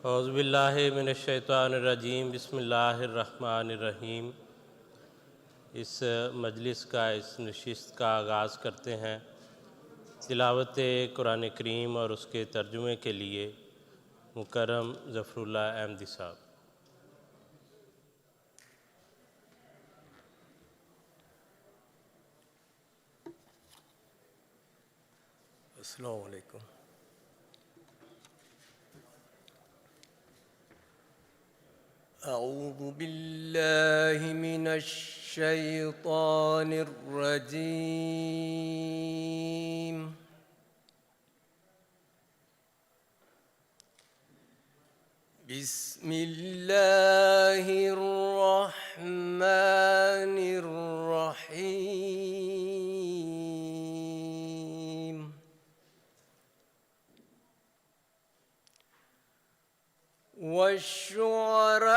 اعوذ باللہ من الشیطان الرجیم، بسم اللہ الرحمن الرحیم۔ اس مجلس کا، اس نشست کا آغاز کرتے ہیں تلاوت قرآن کریم اور اس کے ترجمے کے لیے مکرم ظفر اللہ احمدی صاحب۔ السلام علیکم۔ اعوذ باللہ من الشیطان الرجیم۔ بسم اللہ الرحمن الرحیم۔ والشعراء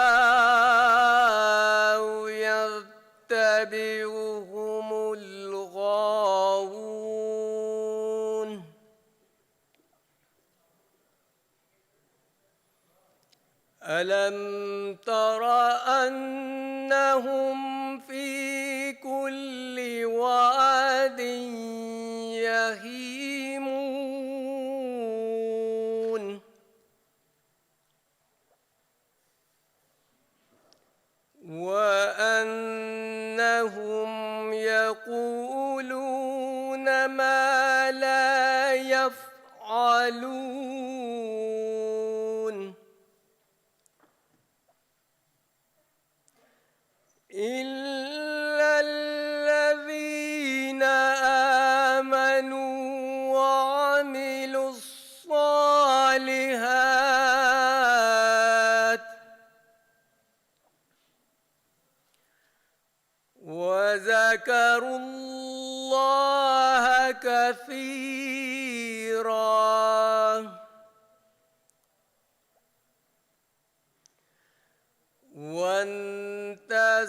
يتبعهم الغاوون۔ ألم تر أنهم في كل واد يهيمون وأنهم يقولون ما لا يفعلون إلا الذين آمنوا وعملوا الصالحات وذكروا الله كثيرا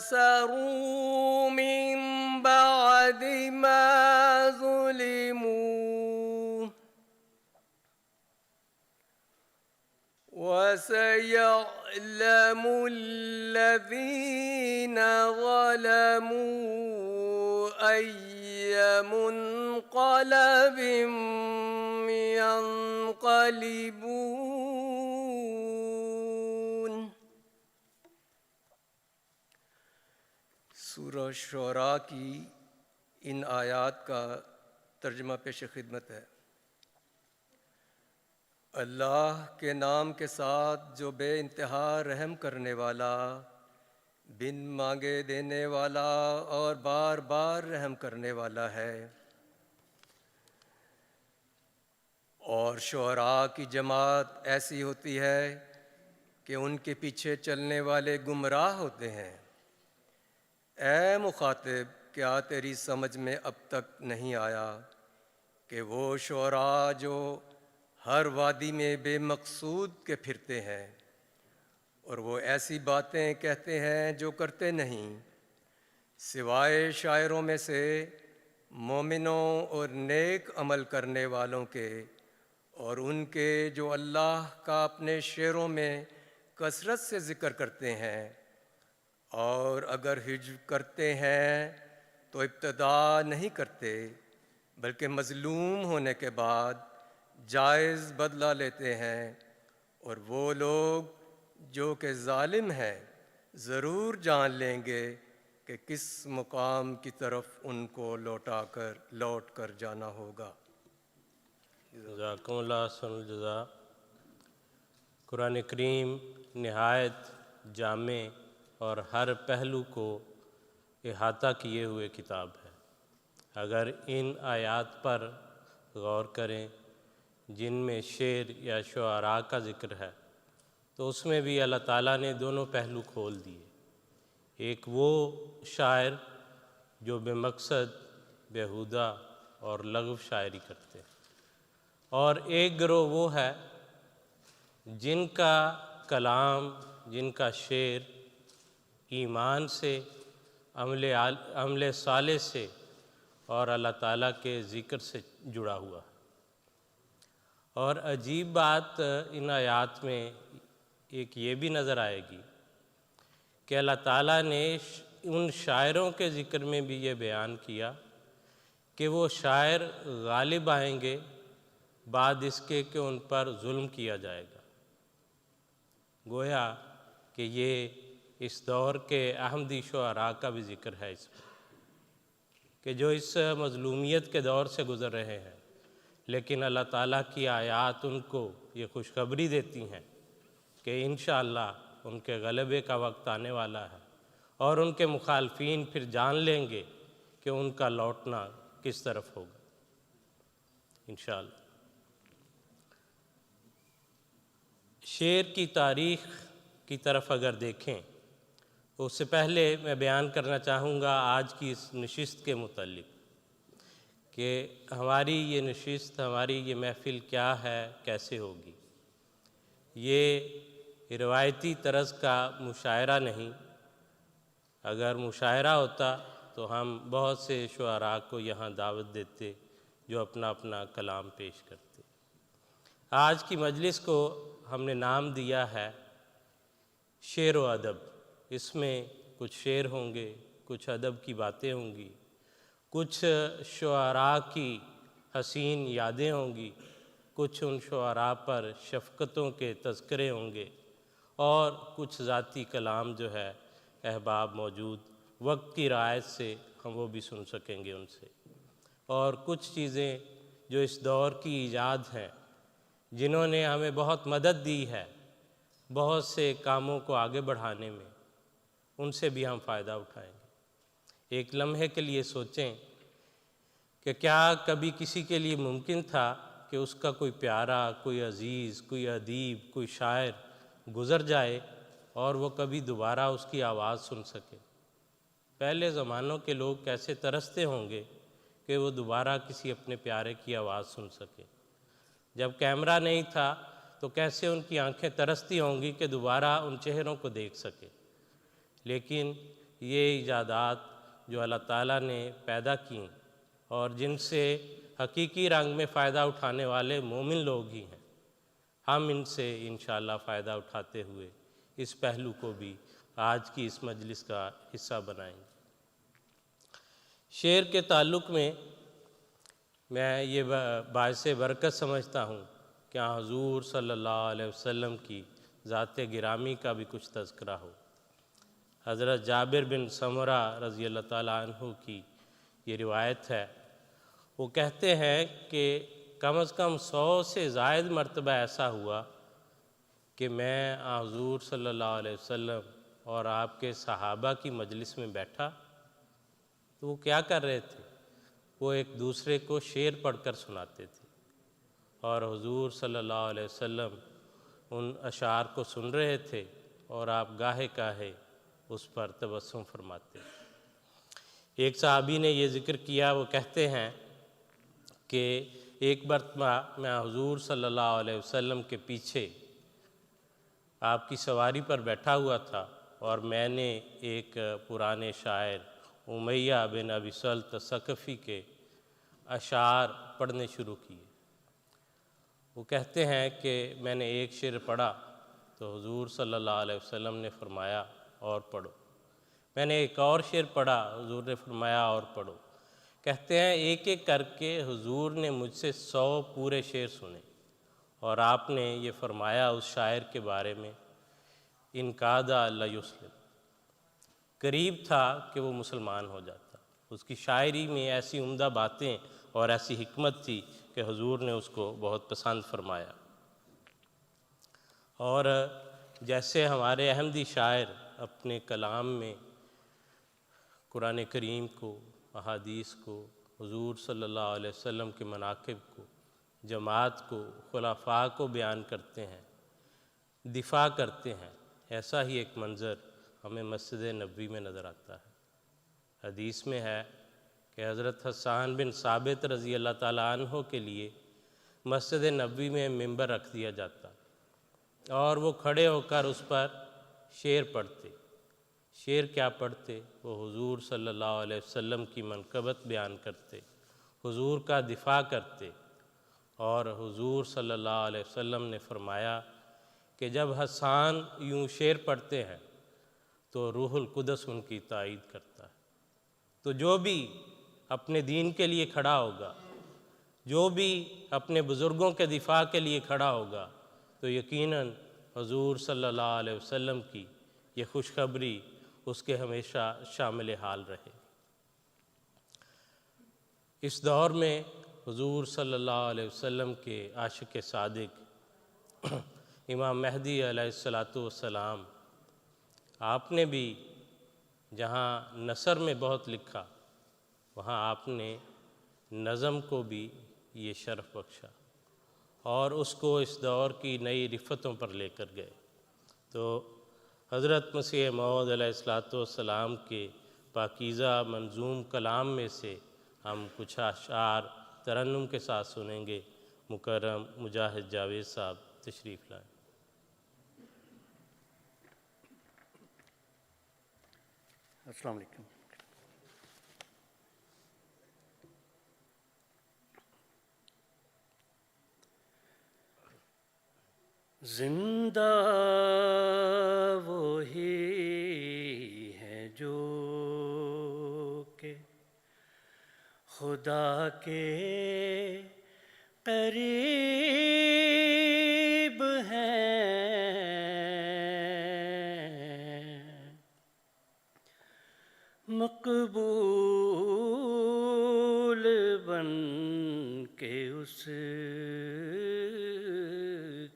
وانتصروا من بعد ما ظلموا وسيعلم الذين ظلموا أي منقلب ينقلبون۔ سورہ شعراء کی ان آیات کا ترجمہ پیش خدمت ہے۔ اللہ کے نام کے ساتھ جو بے انتہا رحم کرنے والا، بن مانگے دینے والا اور بار بار رحم کرنے والا ہے۔ اور شعراء کی جماعت ایسی ہوتی ہے کہ ان کے پیچھے چلنے والے گمراہ ہوتے ہیں۔ اے مخاطب، کیا تیری سمجھ میں اب تک نہیں آیا کہ وہ شعراء جو ہر وادی میں بے مقصود کے پھرتے ہیں اور وہ ایسی باتیں کہتے ہیں جو کرتے نہیں، سوائے شاعروں میں سے مومنوں اور نیک عمل کرنے والوں کے اور ان کے جو اللہ کا اپنے شعروں میں کثرت سے ذکر کرتے ہیں، اور اگر ہجو کرتے ہیں تو ابتدا نہیں کرتے بلکہ مظلوم ہونے کے بعد جائز بدلہ لیتے ہیں، اور وہ لوگ جو کہ ظالم ہیں ضرور جان لیں گے کہ کس مقام کی طرف ان کو لوٹ کر جانا ہوگا۔ جزاکم اللہ حسن الجزا۔ قرآن کریم نہایت جامع اور ہر پہلو کو احاطہ کیے ہوئے کتاب ہے۔ اگر ان آیات پر غور کریں جن میں شعر یا شعراء کا ذکر ہے تو اس میں بھی اللہ تعالیٰ نے دونوں پہلو کھول دیے۔ ایک وہ شاعر جو بے مقصد، بیہودہ اور لغو شاعری کرتے ہیں، اور ایک گروہ وہ ہے جن کا کلام، جن کا شعر ایمان سے، عمل صالح سے اور اللہ تعالیٰ کے ذکر سے جڑا ہوا۔ اور عجیب بات ان آیات میں ایک یہ بھی نظر آئے گی کہ اللہ تعالیٰ نے ان شاعروں کے ذکر میں بھی یہ بیان کیا کہ وہ شاعر غالب آئیں گے بعد اس کے کہ ان پر ظلم کیا جائے گا۔ گویا کہ یہ اس دور کے احمدی شعراء کا بھی ذکر ہے اس میں، کہ جو اس مظلومیت کے دور سے گزر رہے ہیں، لیکن اللہ تعالیٰ کی آیات ان کو یہ خوشخبری دیتی ہیں کہ انشاءاللہ ان کے غلبے کا وقت آنے والا ہے، اور ان کے مخالفین پھر جان لیں گے کہ ان کا لوٹنا کس طرف ہوگا انشاءاللہ۔ شعر کی تاریخ کی طرف اگر دیکھیں تو اس سے پہلے میں بیان کرنا چاہوں گا آج کی اس نشست کے متعلق کہ ہماری یہ نشست، ہماری یہ محفل کیا ہے، کیسے ہوگی۔ یہ روایتی طرز کا مشاعرہ نہیں، اگر مشاعرہ ہوتا تو ہم بہت سے شعراء کو یہاں دعوت دیتے جو اپنا اپنا کلام پیش کرتے۔ آج کی مجلس کو ہم نے نام دیا ہے شعر و ادب۔ اس میں کچھ شعر ہوں گے، کچھ ادب کی باتیں ہوں گی، کچھ شعراء کی حسین یادیں ہوں گی، کچھ ان شعراء پر شفقتوں کے تذکرے ہوں گے، اور کچھ ذاتی کلام جو ہے احباب موجود وقت کی رعایت سے ہم وہ بھی سن سکیں گے ان سے، اور کچھ چیزیں جو اس دور کی ایجاد ہیں جنہوں نے ہمیں بہت مدد دی ہے بہت سے کاموں کو آگے بڑھانے میں، ان سے بھی ہم فائدہ اٹھائیں گے۔ ایک لمحے کے لیے سوچیں کہ کیا کبھی کسی کے لیے ممکن تھا کہ اس کا کوئی پیارا، کوئی عزیز، کوئی ادیب، کوئی شاعر گزر جائے اور وہ کبھی دوبارہ اس کی آواز سن سکے؟ پہلے زمانوں کے لوگ کیسے ترستے ہوں گے کہ وہ دوبارہ کسی اپنے پیارے کی آواز سن سکے۔ جب کیمرہ نہیں تھا تو کیسے ان کی آنکھیں ترستی ہوں گی کہ دوبارہ ان چہروں کو دیکھ سکے۔ لیکن یہ ایجادات جو اللہ تعالیٰ نے پیدا کیں اور جن سے حقیقی رنگ میں فائدہ اٹھانے والے مومن لوگ ہی ہیں، ہم ان سے انشاءاللہ فائدہ اٹھاتے ہوئے اس پہلو کو بھی آج کی اس مجلس کا حصہ بنائیں گے۔ شعر کے تعلق میں یہ باعث برکت سمجھتا ہوں کہ حضور صلی اللہ علیہ وسلم کی ذات گرامی کا بھی کچھ تذکرہ ہو۔ حضرت جابر بن سمرہ رضی اللہ تعالیٰ عنہ کی یہ روایت ہے، وہ کہتے ہیں کہ کم از کم 100 سے زائد مرتبہ ایسا ہوا کہ میں حضور صلی اللہ علیہ وسلم اور آپ کے صحابہ کی مجلس میں بیٹھا تو وہ کیا کر رہے تھے؟ وہ ایک دوسرے کو شعر پڑھ کر سناتے تھے، اور حضور صلی اللہ علیہ وسلم ان اشعار کو سن رہے تھے اور آپ گاہے گاہے اس پر تبسم فرماتے۔ ایک صحابی نے یہ ذکر کیا، وہ کہتے ہیں کہ ایک مرتبہ میں حضور صلی اللہ علیہ وسلم کے پیچھے آپ کی سواری پر بیٹھا ہوا تھا، اور میں نے ایک پرانے شاعر امیہ بن ابی سلط ثقفی کے اشعار پڑھنے شروع کیے۔ وہ کہتے ہیں کہ میں نے ایک شعر پڑھا تو حضور صلی اللہ علیہ وسلم نے فرمایا اور پڑھو۔ میں نے ایک اور شعر پڑھا، حضور نے فرمایا اور پڑھو۔ کہتے ہیں ایک ایک کر کے حضور نے مجھ سے 100 پورے شعر سنے، اور آپ نے یہ فرمایا اس شاعر کے بارے میں، ان کاد لیسلم، قریب تھا کہ وہ مسلمان ہو جاتا۔ اس کی شاعری میں ایسی عمدہ باتیں اور ایسی حکمت تھی کہ حضور نے اس کو بہت پسند فرمایا۔ اور جیسے ہمارے احمدی شاعر اپنے کلام میں قرآن کریم کو، احادیث کو، حضور صلی اللہ علیہ وسلم کے مناقب کو، جماعت کو، خلفاء کو بیان کرتے ہیں، دفاع کرتے ہیں، ایسا ہی ایک منظر ہمیں مسجد نبوی میں نظر آتا ہے۔ حدیث میں ہے کہ حضرت حسان بن ثابت رضی اللہ تعالیٰ عنہ کے لیے مسجد نبوی میں ممبر رکھ دیا جاتا، اور وہ کھڑے ہو کر اس پر شعر پڑھتے۔ شعر کیا پڑھتے؟ وہ حضور صلی اللہ علیہ وسلم کی منقبت بیان کرتے، حضور کا دفاع کرتے، اور حضور صلی اللہ علیہ وسلم نے فرمایا کہ جب حسان یوں شعر پڑھتے ہیں تو روح القدس ان کی تائید کرتا ہے۔ تو جو بھی اپنے دین کے لیے کھڑا ہوگا، جو بھی اپنے بزرگوں کے دفاع کے لیے کھڑا ہوگا، تو یقیناً حضور صلی اللہ علیہ وسلم کی یہ خوشخبری اس کے ہمیشہ شامل حال رہے۔ اس دور میں حضور صلی اللہ علیہ وسلم کے عاشق صادق امام مہدی علیہ السلام، آپ نے بھی جہاں نثر میں بہت لکھا، وہاں آپ نے نظم کو بھی یہ شرف بخشا اور اس کو اس دور کی نئی رفتوں پر لے کر گئے۔ تو حضرت مسیح موعود علیہ السلام کے پاکیزہ منظوم کلام میں سے ہم کچھ اشعار ترنم کے ساتھ سنیں گے۔ مکرم مجاہد جاوید صاحب تشریف لائیں۔ السلام علیکم۔ زندہ وہی ہے جو کہ خدا کے قریب ہیں، مقبول بن کے اس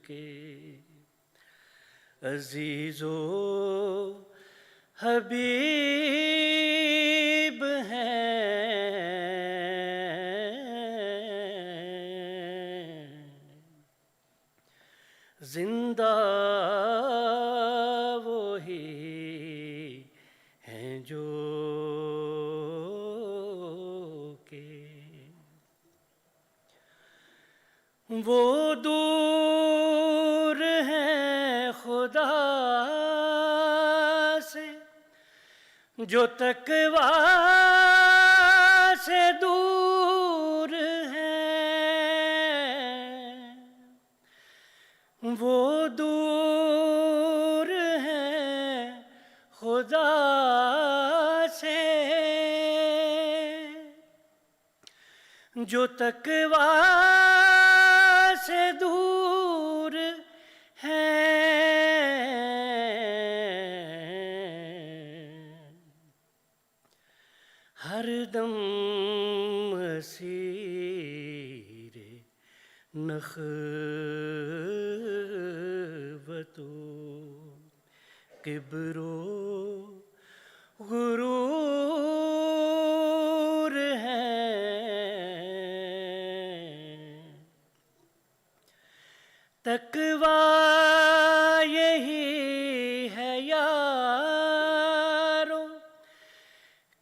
کے عزیز و حبیب ہیں، زندہ وہی ہیں جو کہ وہ دور ہیں خدا سے جو تقویٰ سے دور ہیں، وہ دور ہیں خدا سے جو تقویٰ سے دور ہیں، ہر دم اسیر نخوت و کبر و غرور ہیں، تقویٰ یہی ہے یارو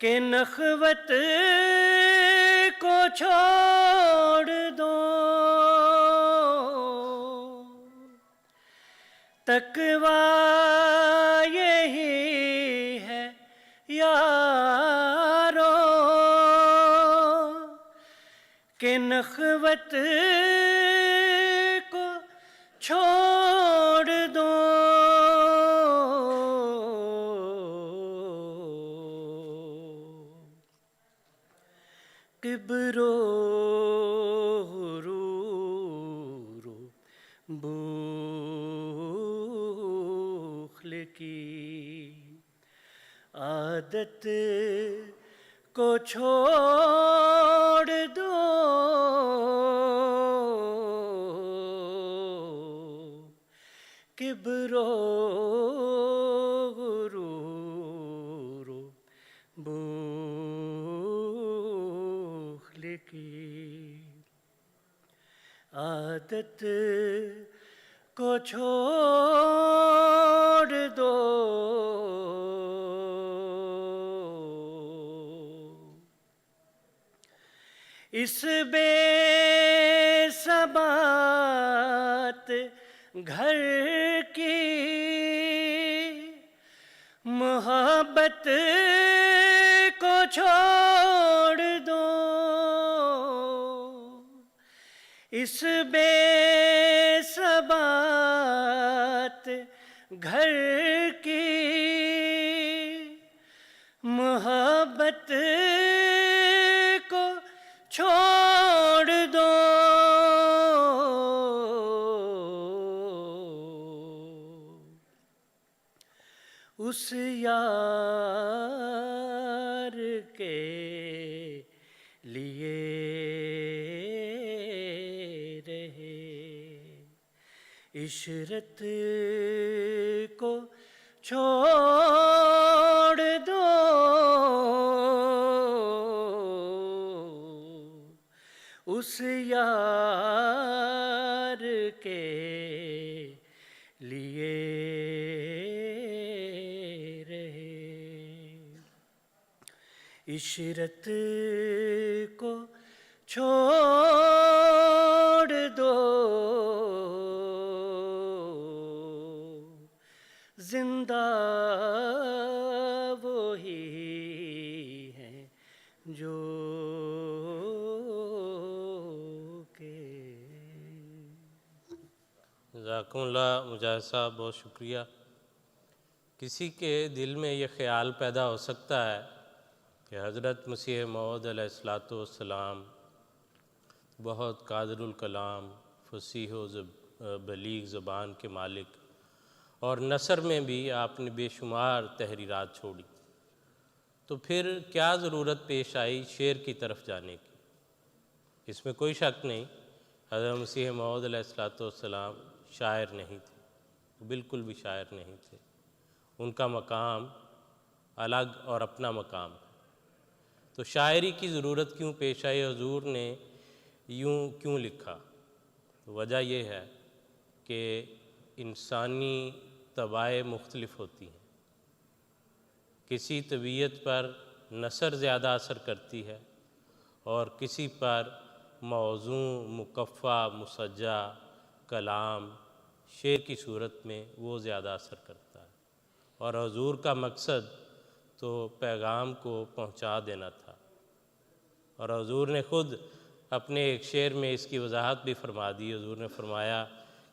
کہ نخوت کو چھوڑ دو، تقویٰ یہی ہے یارو کہ نخوت کو چھوڑ دو، کبر و غرور و بخل کی عادت کو چھوڑ دو، کبر و غرور و بخل کی عادت کو چھوڑ دو، اس بے ثبات گھر کی محبت کو چھوڑ دو، اس بے ثبات گھر کی محبت کو چھوڑ دو، اس یار کے لیے رہے، عشرت کو چھوڑ دو، اس یار کے لیے رہے، عشرت کو چھوڑ دو، زندہ وہی ہیں جو کہ جزاکم اللہ مجاہد صاحب، بہت شکریہ۔ کسی کے دل میں یہ خیال پیدا ہو سکتا ہے کہ حضرت مسیح موعود علیہ السلام بہت قادر الکلام، فصیح و بلیغ زبان کے مالک، اور نثر میں بھی آپ نے بے شمار تحریرات چھوڑی، تو پھر کیا ضرورت پیش آئی شعر کی طرف جانے کی؟ اس میں کوئی شک نہیں، حضرت مسیح موعود علیہ السلام شاعر نہیں تھے، بالکل بھی شاعر نہیں تھے، ان کا مقام الگ اور اپنا مقام ہے۔ تو شاعری کی ضرورت کیوں پیش آئی؟ حضور نے یوں کیوں لکھا؟ وجہ یہ ہے کہ انسانی طبائع مختلف ہوتی ہیں، کسی طبیعت پر نثر زیادہ اثر کرتی ہے اور کسی پر موزوں، مقفع، مسجع کلام شعر کی صورت میں وہ زیادہ اثر کرتا ہے، اور حضور کا مقصد تو پیغام کو پہنچا دینا تھا، اور حضور نے خود اپنے ایک شعر میں اس کی وضاحت بھی فرما دی۔ حضور نے فرمایا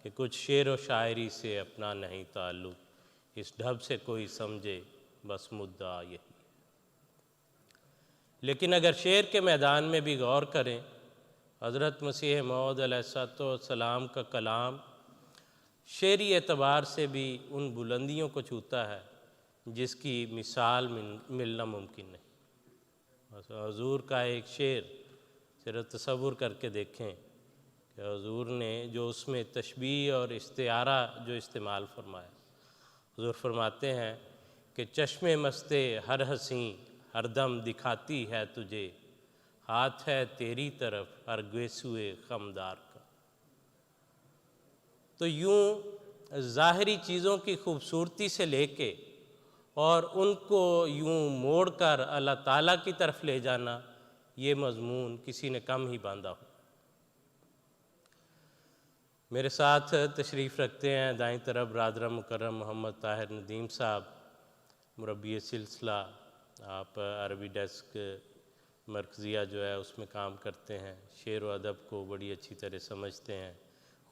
کہ کچھ شعر و شاعری سے اپنا نہیں تعلق، اس ڈھب سے کوئی سمجھے بس مدعا یہی ہے۔ لیکن اگر شعر کے میدان میں بھی غور کریں، حضرت مسیح موعود علیہ السلام کا کلام شعری اعتبار سے بھی ان بلندیوں کو چھوتا ہے جس کی مثال ملنا ممکن نہیں۔ حضور کا ایک شعر صرف تصور کر کے دیکھیں کہ حضور نے جو اس میں تشبیہ اور استعارہ جو استعمال فرمایا، حضور فرماتے ہیں کہ چشم مستے ہر حسین ہر دم دکھاتی ہے تجھے، ہاتھ ہے تیری طرف ہر گیسوئے خمدار کا۔ تو یوں ظاہری چیزوں کی خوبصورتی سے لے کے اور ان کو یوں موڑ کر اللہ تعالیٰ کی طرف لے جانا، یہ مضمون کسی نے کم ہی باندھا ہو۔ میرے ساتھ تشریف رکھتے ہیں دائیں طرف برادر مکرم محمد طاہر ندیم صاحب، مربی سلسلہ، آپ عربی ڈیسک مرکزیہ جو ہے اس میں کام کرتے ہیں، شعر و ادب کو بڑی اچھی طرح سمجھتے ہیں،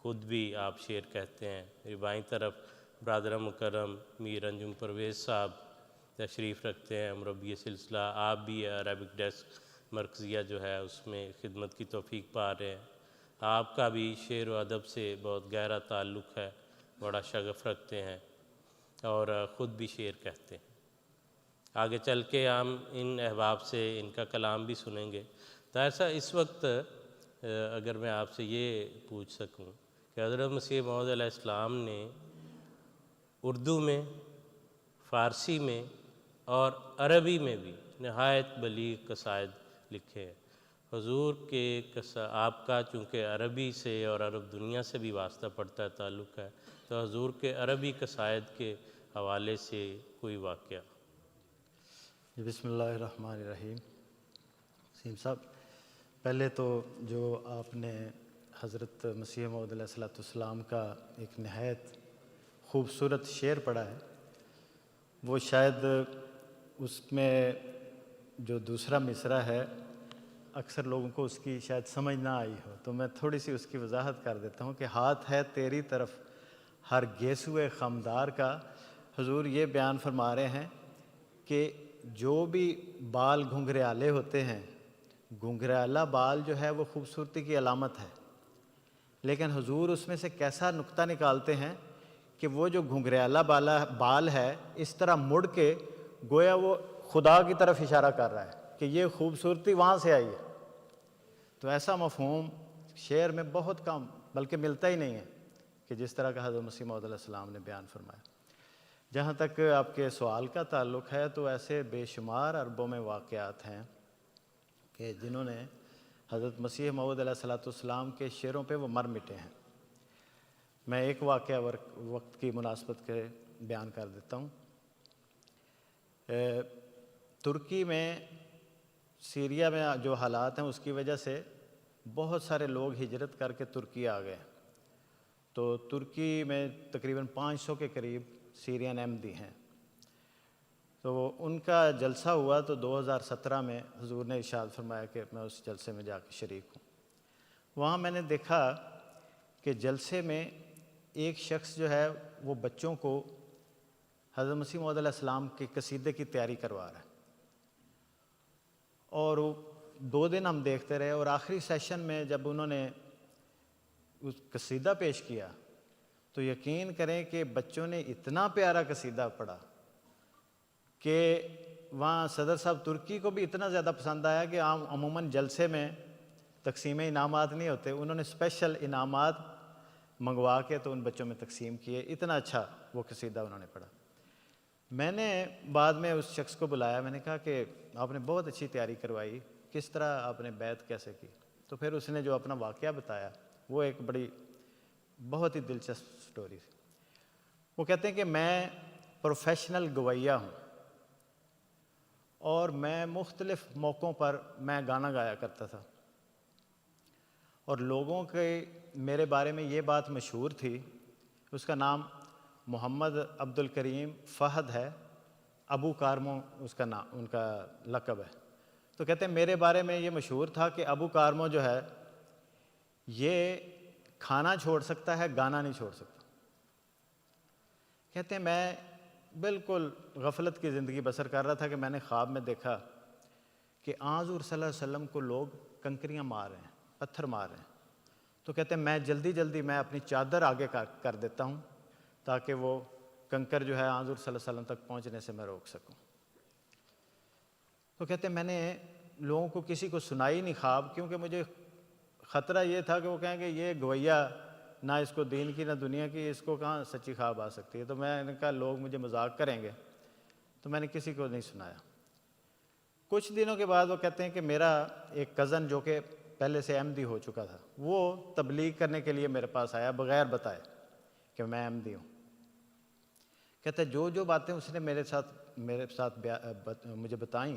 خود بھی آپ شعر کہتے ہیں۔ میری بائیں طرف برادر مکرم میر انجم پرویز صاحب تشریف رکھتے ہیں، مربی سلسلہ، آپ بھی عربک ڈیسک مرکزیہ جو ہے اس میں خدمت کی توفیق پا رہے ہیں۔ آپ کا بھی شعر و ادب سے بہت گہرا تعلق ہے، بڑا شغف رکھتے ہیں اور خود بھی شعر کہتے ہیں۔ آگے چل کے ہم ان احباب سے ان کا کلام بھی سنیں گے۔ طاہر صاحب، اس وقت اگر میں آپ سے یہ پوچھ سکوں کہ حضرت مسیح موعود علیہ السلام نے اردو میں، فارسی میں اور عربی میں بھی نہایت بلیغ قصائد لکھے ہیں۔ حضور کے آپ کا چونکہ عربی سے اور عرب دنیا سے بھی واسطہ پڑتا ہے، تعلق ہے، تو حضور کے عربی قصائد کے حوالے سے کوئی واقعہ؟ بسم اللہ الرحمن الرحیم۔ سیم صاحب، پہلے تو جو آپ نے حضرت مسیح موعود علیہ السلام کا ایک نہایت خوبصورت شعر پڑھا ہے، وہ شاید اس میں جو دوسرا مصرع ہے اکثر لوگوں کو اس کی شاید سمجھ نہ آئی ہو، تو میں تھوڑی سی اس کی وضاحت کر دیتا ہوں کہ ہاتھ ہے تیری طرف ہر گیسوئے خمدار کا، حضور یہ بیان فرما رہے ہیں کہ جو بھی بال گھنگریالے ہوتے ہیں، گھنگریالہ بال جو ہے وہ خوبصورتی کی علامت ہے، لیکن حضور اس میں سے کیسا نقطہ نکالتے ہیں کہ وہ جو گھنگریالہ بال ہے اس طرح مڑ کے گویا وہ خدا کی طرف اشارہ کر رہا ہے کہ یہ خوبصورتی وہاں سے آئی ہے۔ تو ایسا مفہوم شعر میں بہت کم بلکہ ملتا ہی نہیں ہے کہ جس طرح کا حضرت مسیح موعود علیہ السلام نے بیان فرمایا۔ جہاں تک آپ کے سوال کا تعلق ہے تو ایسے بے شمار اربوں میں واقعات ہیں کہ جنہوں نے حضرت مسیح موعود علیہ السلام کے شعروں پہ وہ مر مٹے ہیں۔ میں ایک واقعہ وقت کی مناسبت کے بیان کر دیتا ہوں۔ ترکی میں سیریا میں جو حالات ہیں اس کی وجہ سے بہت سارے لوگ ہجرت کر کے ترکی آ گئے، تو ترکی میں تقریباً 500 کے قریب سیرین احمدی ہیں۔ تو ان کا جلسہ ہوا تو 2017 میں حضور نے ارشاد فرمایا کہ میں اس جلسے میں جا کے شریک ہوں۔ وہاں میں نے دیکھا کہ جلسے میں ایک شخص جو ہے وہ بچوں کو حضرت مسیح موعود علیہ السلام کے قصیدے کی تیاری کروا رہا ہے، اور 2 دن ہم دیکھتے رہے، اور آخری سیشن میں جب انہوں نے اس قصیدہ پیش کیا تو یقین کریں کہ بچوں نے اتنا پیارا قصیدہ پڑھا کہ وہاں صدر صاحب ترکی کو بھی اتنا زیادہ پسند آیا کہ عموماً جلسے میں تقسیم انعامات نہیں ہوتے، انہوں نے اسپیشل انعامات منگوا کے تو ان بچوں میں تقسیم کیے، اتنا اچھا وہ قصیدہ انہوں نے پڑھا۔ میں نے بعد میں اس شخص کو بلایا، میں نے کہا کہ آپ نے بہت اچھی تیاری کروائی، کس طرح آپ نے بیعت کیسے کی؟ تو پھر اس نے جو اپنا واقعہ بتایا وہ ایک بہت ہی دلچسپ سٹوری تھی۔ وہ کہتے ہیں کہ میں پروفیشنل گویہ ہوں اور میں مختلف موقعوں پر میں گانا گایا کرتا تھا، اور لوگوں کے میرے بارے میں یہ بات مشہور تھی، اس کا نام محمد عبد الکریم فہد ہے، ابو کارمو اس کا نام، ان کا لقب ہے۔ تو کہتے ہیں میرے بارے میں یہ مشہور تھا کہ ابو کارمو جو ہے یہ کھانا چھوڑ سکتا ہے، گانا نہیں چھوڑ سکتا۔ کہتے ہیں میں بالکل غفلت کی زندگی بسر کر رہا تھا کہ میں نے خواب میں دیکھا کہ حضور صلی اللہ علیہ وسلم کو لوگ کنکریاں مار رہے ہیں، پتھر مار رہے ہیں۔ تو کہتے ہیں میں جلدی میں اپنی چادر آگے کر دیتا ہوں تاکہ وہ کنکر جو ہے حضور صلی اللہ علیہ وسلم تک پہنچنے سے میں روک سکوں۔ تو کہتے ہیں میں نے لوگوں کو کسی کو سنائی نہیں خواب، کیونکہ مجھے خطرہ یہ تھا کہ وہ کہیں کہ یہ گویہ نہ اس کو دین کی نہ دنیا کی، اس کو کہاں سچی خواب آ سکتی ہے۔ تو میں نے کہا لوگ مجھے مذاق کریں گے، تو میں نے کسی کو نہیں سنایا۔ کچھ دنوں کے بعد وہ کہتے ہیں کہ میرا ایک کزن جو کہ پہلے سے احمدی ہو چکا تھا، وہ تبلیغ کرنے کے لیے میرے پاس آیا بغیر بتائے کہ میں احمدی ہوں۔ کہتے ہیں جو باتیں اس نے میرے ساتھ مجھے بتائیں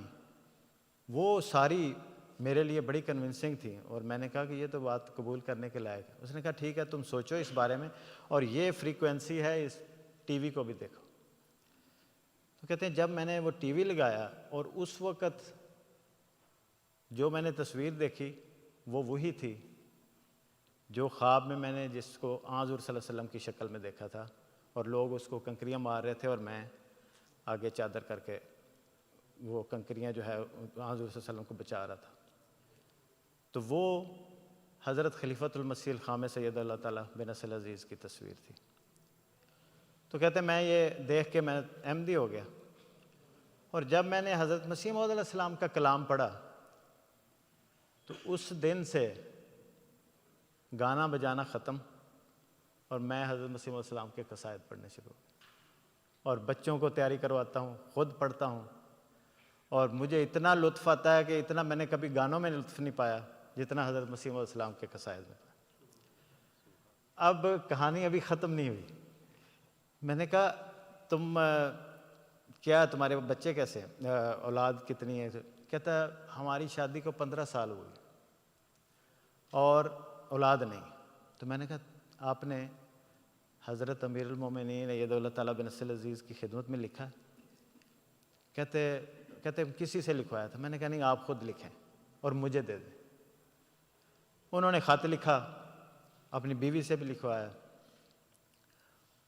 وہ ساری میرے لیے بڑی کنونسنگ تھی، اور میں نے کہا کہ یہ تو بات قبول کرنے کے لائق ہے۔ اس نے کہا ٹھیک ہے تم سوچو اس بارے میں، اور یہ فریکوینسی ہے، اس ٹی وی کو بھی دیکھو۔ تو کہتے ہیں جب میں نے وہ ٹی وی لگایا اور اس وقت جو میں نے تصویر دیکھی وہ وہی تھی جو خواب میں نے جس کو حضور صلی اللہ علیہ وسلم کی شکل میں دیکھا تھا، اور لوگ اس کو کنکریاں مار رہے تھے اور میں آگے چادر کر کے وہ کنکریاں جو ہے حضور صلی اللہ علیہ وسلم کو بچا رہا تھا۔ تو وہ حضرت خلیفۃ المسیح الخامس سید اللہ تعالیٰ بن اصل عزیز کی تصویر تھی۔ تو کہتے ہیں میں یہ دیکھ کے میں احمدی ہو گیا، اور جب میں نے حضرت مسیح موعود علیہ السلام کا کلام پڑھا تو اس دن سے گانا بجانا ختم، اور میں حضرت مسیح علیہ السلام کے قصائد پڑھنے شروع ہو گئے، اور بچوں کو تیاری کرواتا ہوں، خود پڑھتا ہوں، اور مجھے اتنا لطف آتا ہے کہ اتنا میں نے کبھی گانوں میں لطف نہیں پایا جتنا حضرت مسیح علیہ السلام کے قصائد میں پایا۔ اب کہانی ابھی ختم نہیں ہوئی۔ میں نے کہا تمہارے بچے کیسے ہیں، اولاد کتنی ہے؟ کہتا ہے ہماری شادی کو 15 سال ہوئی اور اولاد نہیں۔ تو میں نے کہا آپ نے حضرت امیر المومنین سید اللہ تعالیٰ بن اصل عزیز کی خدمت میں لکھا ہے؟ کہتے کسی سے لکھوایا تھا؟ میں نے کہا نہیں آپ خود لکھیں اور مجھے دے دیں۔ انہوں نے خط لکھا، اپنی بیوی سے بھی لکھوایا،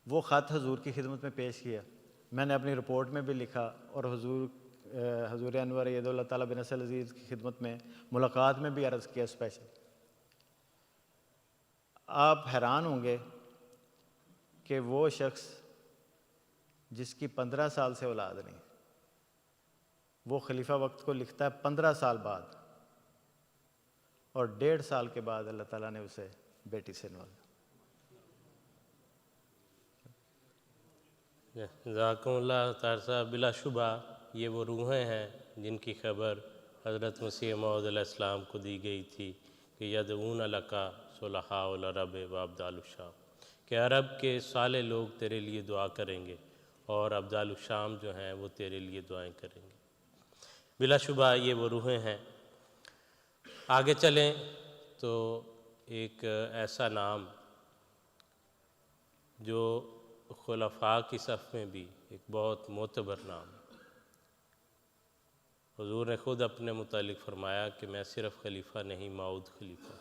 وہ خط حضور کی خدمت میں پیش کیا. میں نے اپنی رپورٹ میں بھی لکھا اور حضور انور اید اللہ تعالیٰ بن نصر العزیز کی خدمت میں ملاقات میں بھی عرض کیا اسپیشل. آپ حیران ہوں گے کہ وہ شخص جس کی 15 سال سے اولاد نہیں، وہ خلیفہ وقت کو لکھتا ہے 15 سال بعد، اور 1.5 سال کے بعد اللہ تعالیٰ نے اسے بیٹی سے نوازا. جزاکم اللہ طاہر صاحب. بلا شبہ یہ وہ روحیں ہیں جن کی خبر حضرت مسیح موعود علیہ السلام کو دی گئی تھی کہ یدعون لکا صلحاء العرب و ابدال الشام، کہ عرب کے صالح لوگ تیرے لیے دعا کریں گے اور ابدال الشام جو ہیں وہ تیرے لیے دعائیں کریں گے. بلا شبہ یہ وہ روحیں ہیں. آگے چلیں تو ایک ایسا نام جو خلفاء کی صف میں بھی ایک بہت معتبر نام ہے. حضور نے خود اپنے متعلق فرمایا کہ میں صرف خلیفہ نہیں، موعود خلیفہ.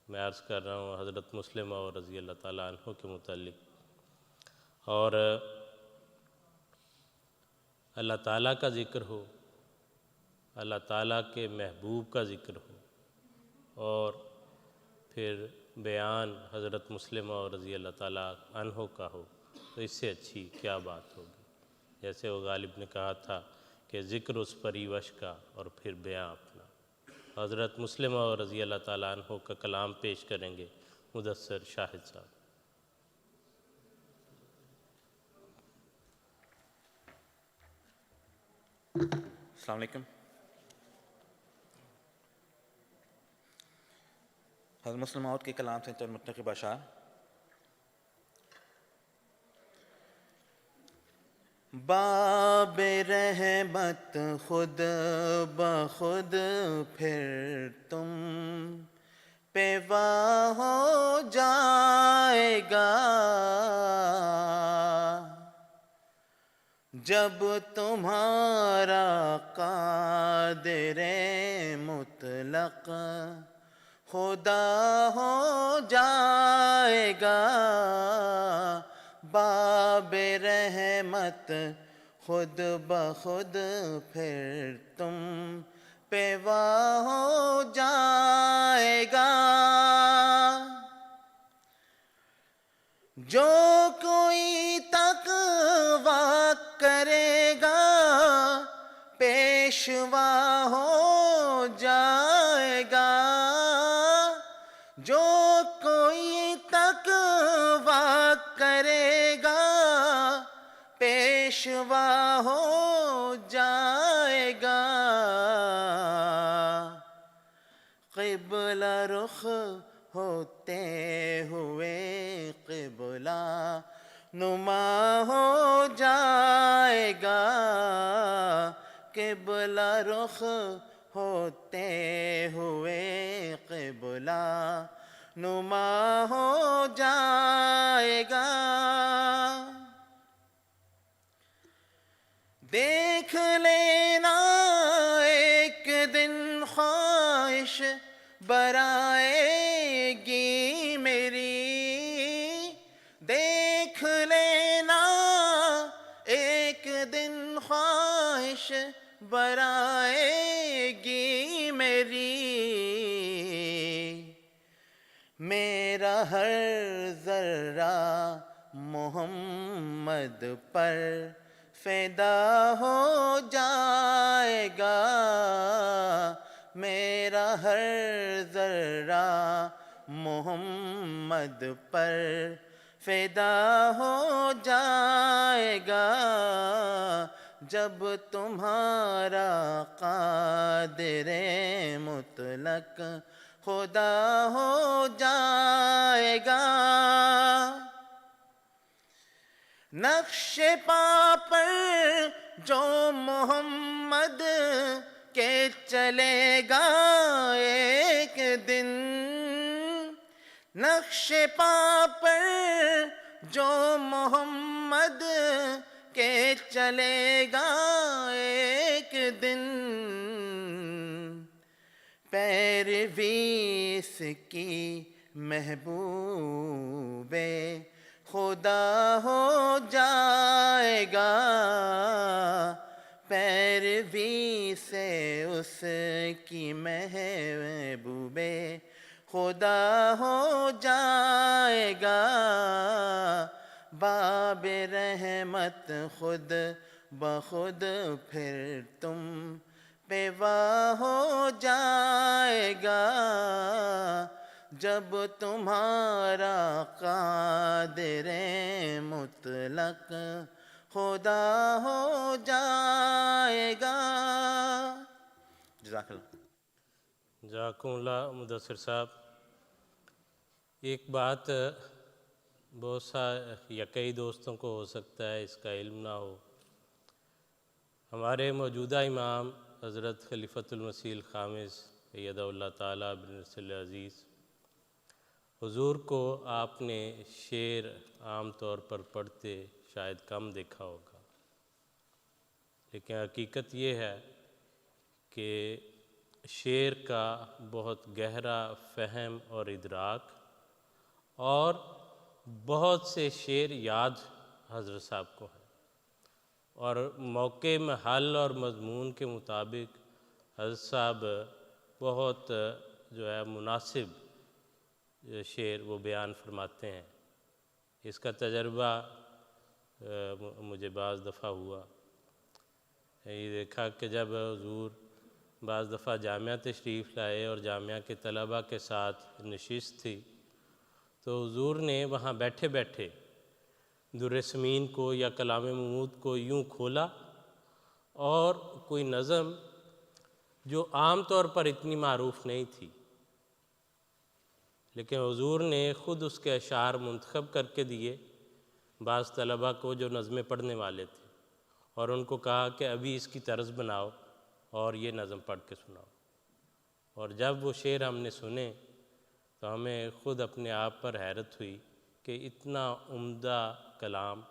میں عرض کر رہا ہوں حضرت مسلمہ اور رضی اللہ تعالیٰ عنہ کے متعلق. اور اللہ تعالیٰ کا ذکر ہو، اللہ تعالیٰ کے محبوب کا ذکر ہو، اور پھر بیان حضرت مسلمہ اور رضی اللہ تعالیٰ عنہ کا ہو، تو اس سے اچھی کیا بات ہوگی. جیسے وہ غالب نے کہا تھا کہ ذکر اس پریوش کا اور پھر بیان اپنا. حضرت مسلمہ اور رضی اللہ تعالیٰ عنہ کا کلام پیش کریں گے مدثر شاہد صاحب. السلام علیکم. حضرت مسلم موعود کے کلام سے چند منتخب اشعار. باب رحمت خود بخود پھر تم پہ واہ ہو جائے گا، جب تمہارا قادر مطلق خدا ہو جائے گا. باب رحمت خود بخود پھر تم پہ واہ ہو جائے گا. جو کوئی تقویٰ کرے گا پیشوا ہو جائے گا. جو کوئی تقویٰ کرے گا پیشوا ہو جائے گا. قبلہ رخ ہوتے ہوئے قبلہ نما ہو جائے گا. قبلہ رخ ہوتے ہوئے قبلہ نما ہو جائے گا. دیکھ لینا ایک دن خواہش برائے گی میری. دیکھ لینا ایک دن خواہش برائے گی میری. میرا ہر ذرہ محمد پر فدا ہو جائے گا. میرا ہر ذرہ محمد پر فدا ہو جائے گا. جب تمہارا قادر مطلق خدا ہو جائے گا. نقش پا پر جو محمد کے چلے گا ایک دن. نقش پا پر جو محمد کے چلے گا ایک دن. پیروی اس کی محبوب خدا ہو جائے گا، پیروی سے اس کی محبوب خدا ہو جائے گا، باب رحمت خود بخود پھر تم پہ واہ ہو جائے گا، جب تمہارا قادر مطلق خدا ہو جائے گا۔ جزاک اللہ۔ جزاکم اللہ مدثر صاحب۔ ایک بات بہت سا یا کئی دوستوں کو ہو سکتا ہے اس کا علم نہ ہو، ہمارے موجودہ امام حضرت خلیفۃ المسیح الخامس ایدہ اللہ تعالیٰ بنصر العزیز، حضور کو آپ نے شعر عام طور پر پڑھتے شاید کم دیکھا ہوگا، لیکن حقیقت یہ ہے کہ شعر کا بہت گہرا فہم اور ادراک، اور بہت سے شعر یاد حضرت صاحب کو ہیں، اور موقع محل اور مضمون کے مطابق حضرت صاحب بہت جو ہے مناسب شعر وہ بیان فرماتے ہیں۔ اس کا تجربہ مجھے بعض دفعہ ہوا، یہ دیکھا کہ جب حضور بعض دفعہ جامعہ تشریف لائے اور جامعہ کے طلباء کے ساتھ نشست تھی، تو حضور نے وہاں بیٹھے بیٹھے در سمین کو یا کلام محمود کو یوں کھولا، اور کوئی نظم جو عام طور پر اتنی معروف نہیں تھی، لیکن حضور نے خود اس کے اشعار منتخب کر کے دیے بعض طلباء کو جو نظمیں پڑھنے والے تھے، اور ان کو کہا کہ ابھی اس کی طرز بناؤ اور یہ نظم پڑھ کے سناؤ۔ اور جب وہ شعر ہم نے سنے تو ہمیں خود اپنے آپ پر حیرت ہوئی کہ اتنا عمدہ کلام،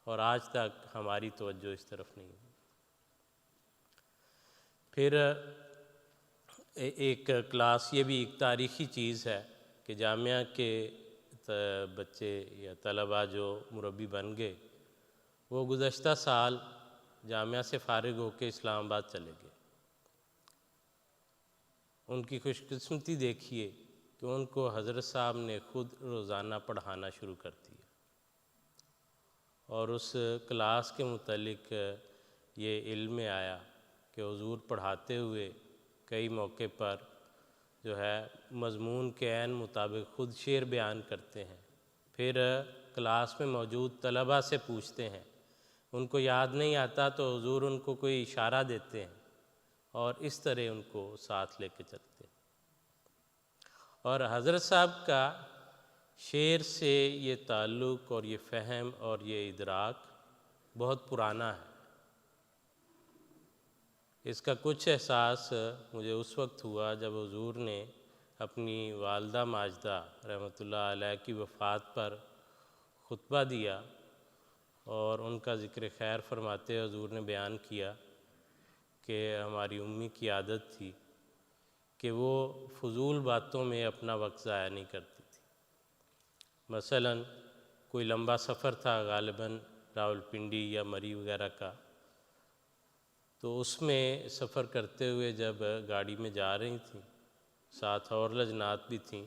اور آج تک ہماری توجہ اس طرف نہیں ہوئی۔ پھر ایک کلاس، یہ بھی ایک تاریخی چیز ہے کہ جامعہ کے بچے یا طلباء جو مربی بن گئے، وہ گزشتہ سال جامعہ سے فارغ ہو کے اسلام آباد چلے گئے۔ ان کی خوش قسمتی دیکھیے کہ ان کو حضرت صاحب نے خود روزانہ پڑھانا شروع کر دیا، اور اس کلاس کے متعلق یہ علم میں آیا کہ حضور پڑھاتے ہوئے کئی موقع پر جو ہے مضمون کے عین مطابق خود شعر بیان کرتے ہیں، پھر کلاس میں موجود طلباء سے پوچھتے ہیں، ان کو یاد نہیں آتا تو حضور ان کو کوئی اشارہ دیتے ہیں، اور اس طرح ان کو ساتھ لے کے چلتے ہیں۔ اور حضرت صاحب کا شعر سے یہ تعلق اور یہ فہم اور یہ ادراک بہت پرانا ہے۔ اس کا کچھ احساس مجھے اس وقت ہوا جب حضور نے اپنی والدہ ماجدہ رحمۃ اللہ علیہ کی وفات پر خطبہ دیا، اور ان کا ذکر خیر فرماتے حضور نے بیان کیا کہ ہماری امی کی عادت تھی کہ وہ فضول باتوں میں اپنا وقت ضائع نہیں کرتی تھی۔ مثلاً کوئی لمبا سفر تھا، غالباً راولپنڈی یا مری وغیرہ کا، تو اس میں سفر کرتے ہوئے جب گاڑی میں جا رہی تھیں، ساتھ اور لجنات بھی تھیں،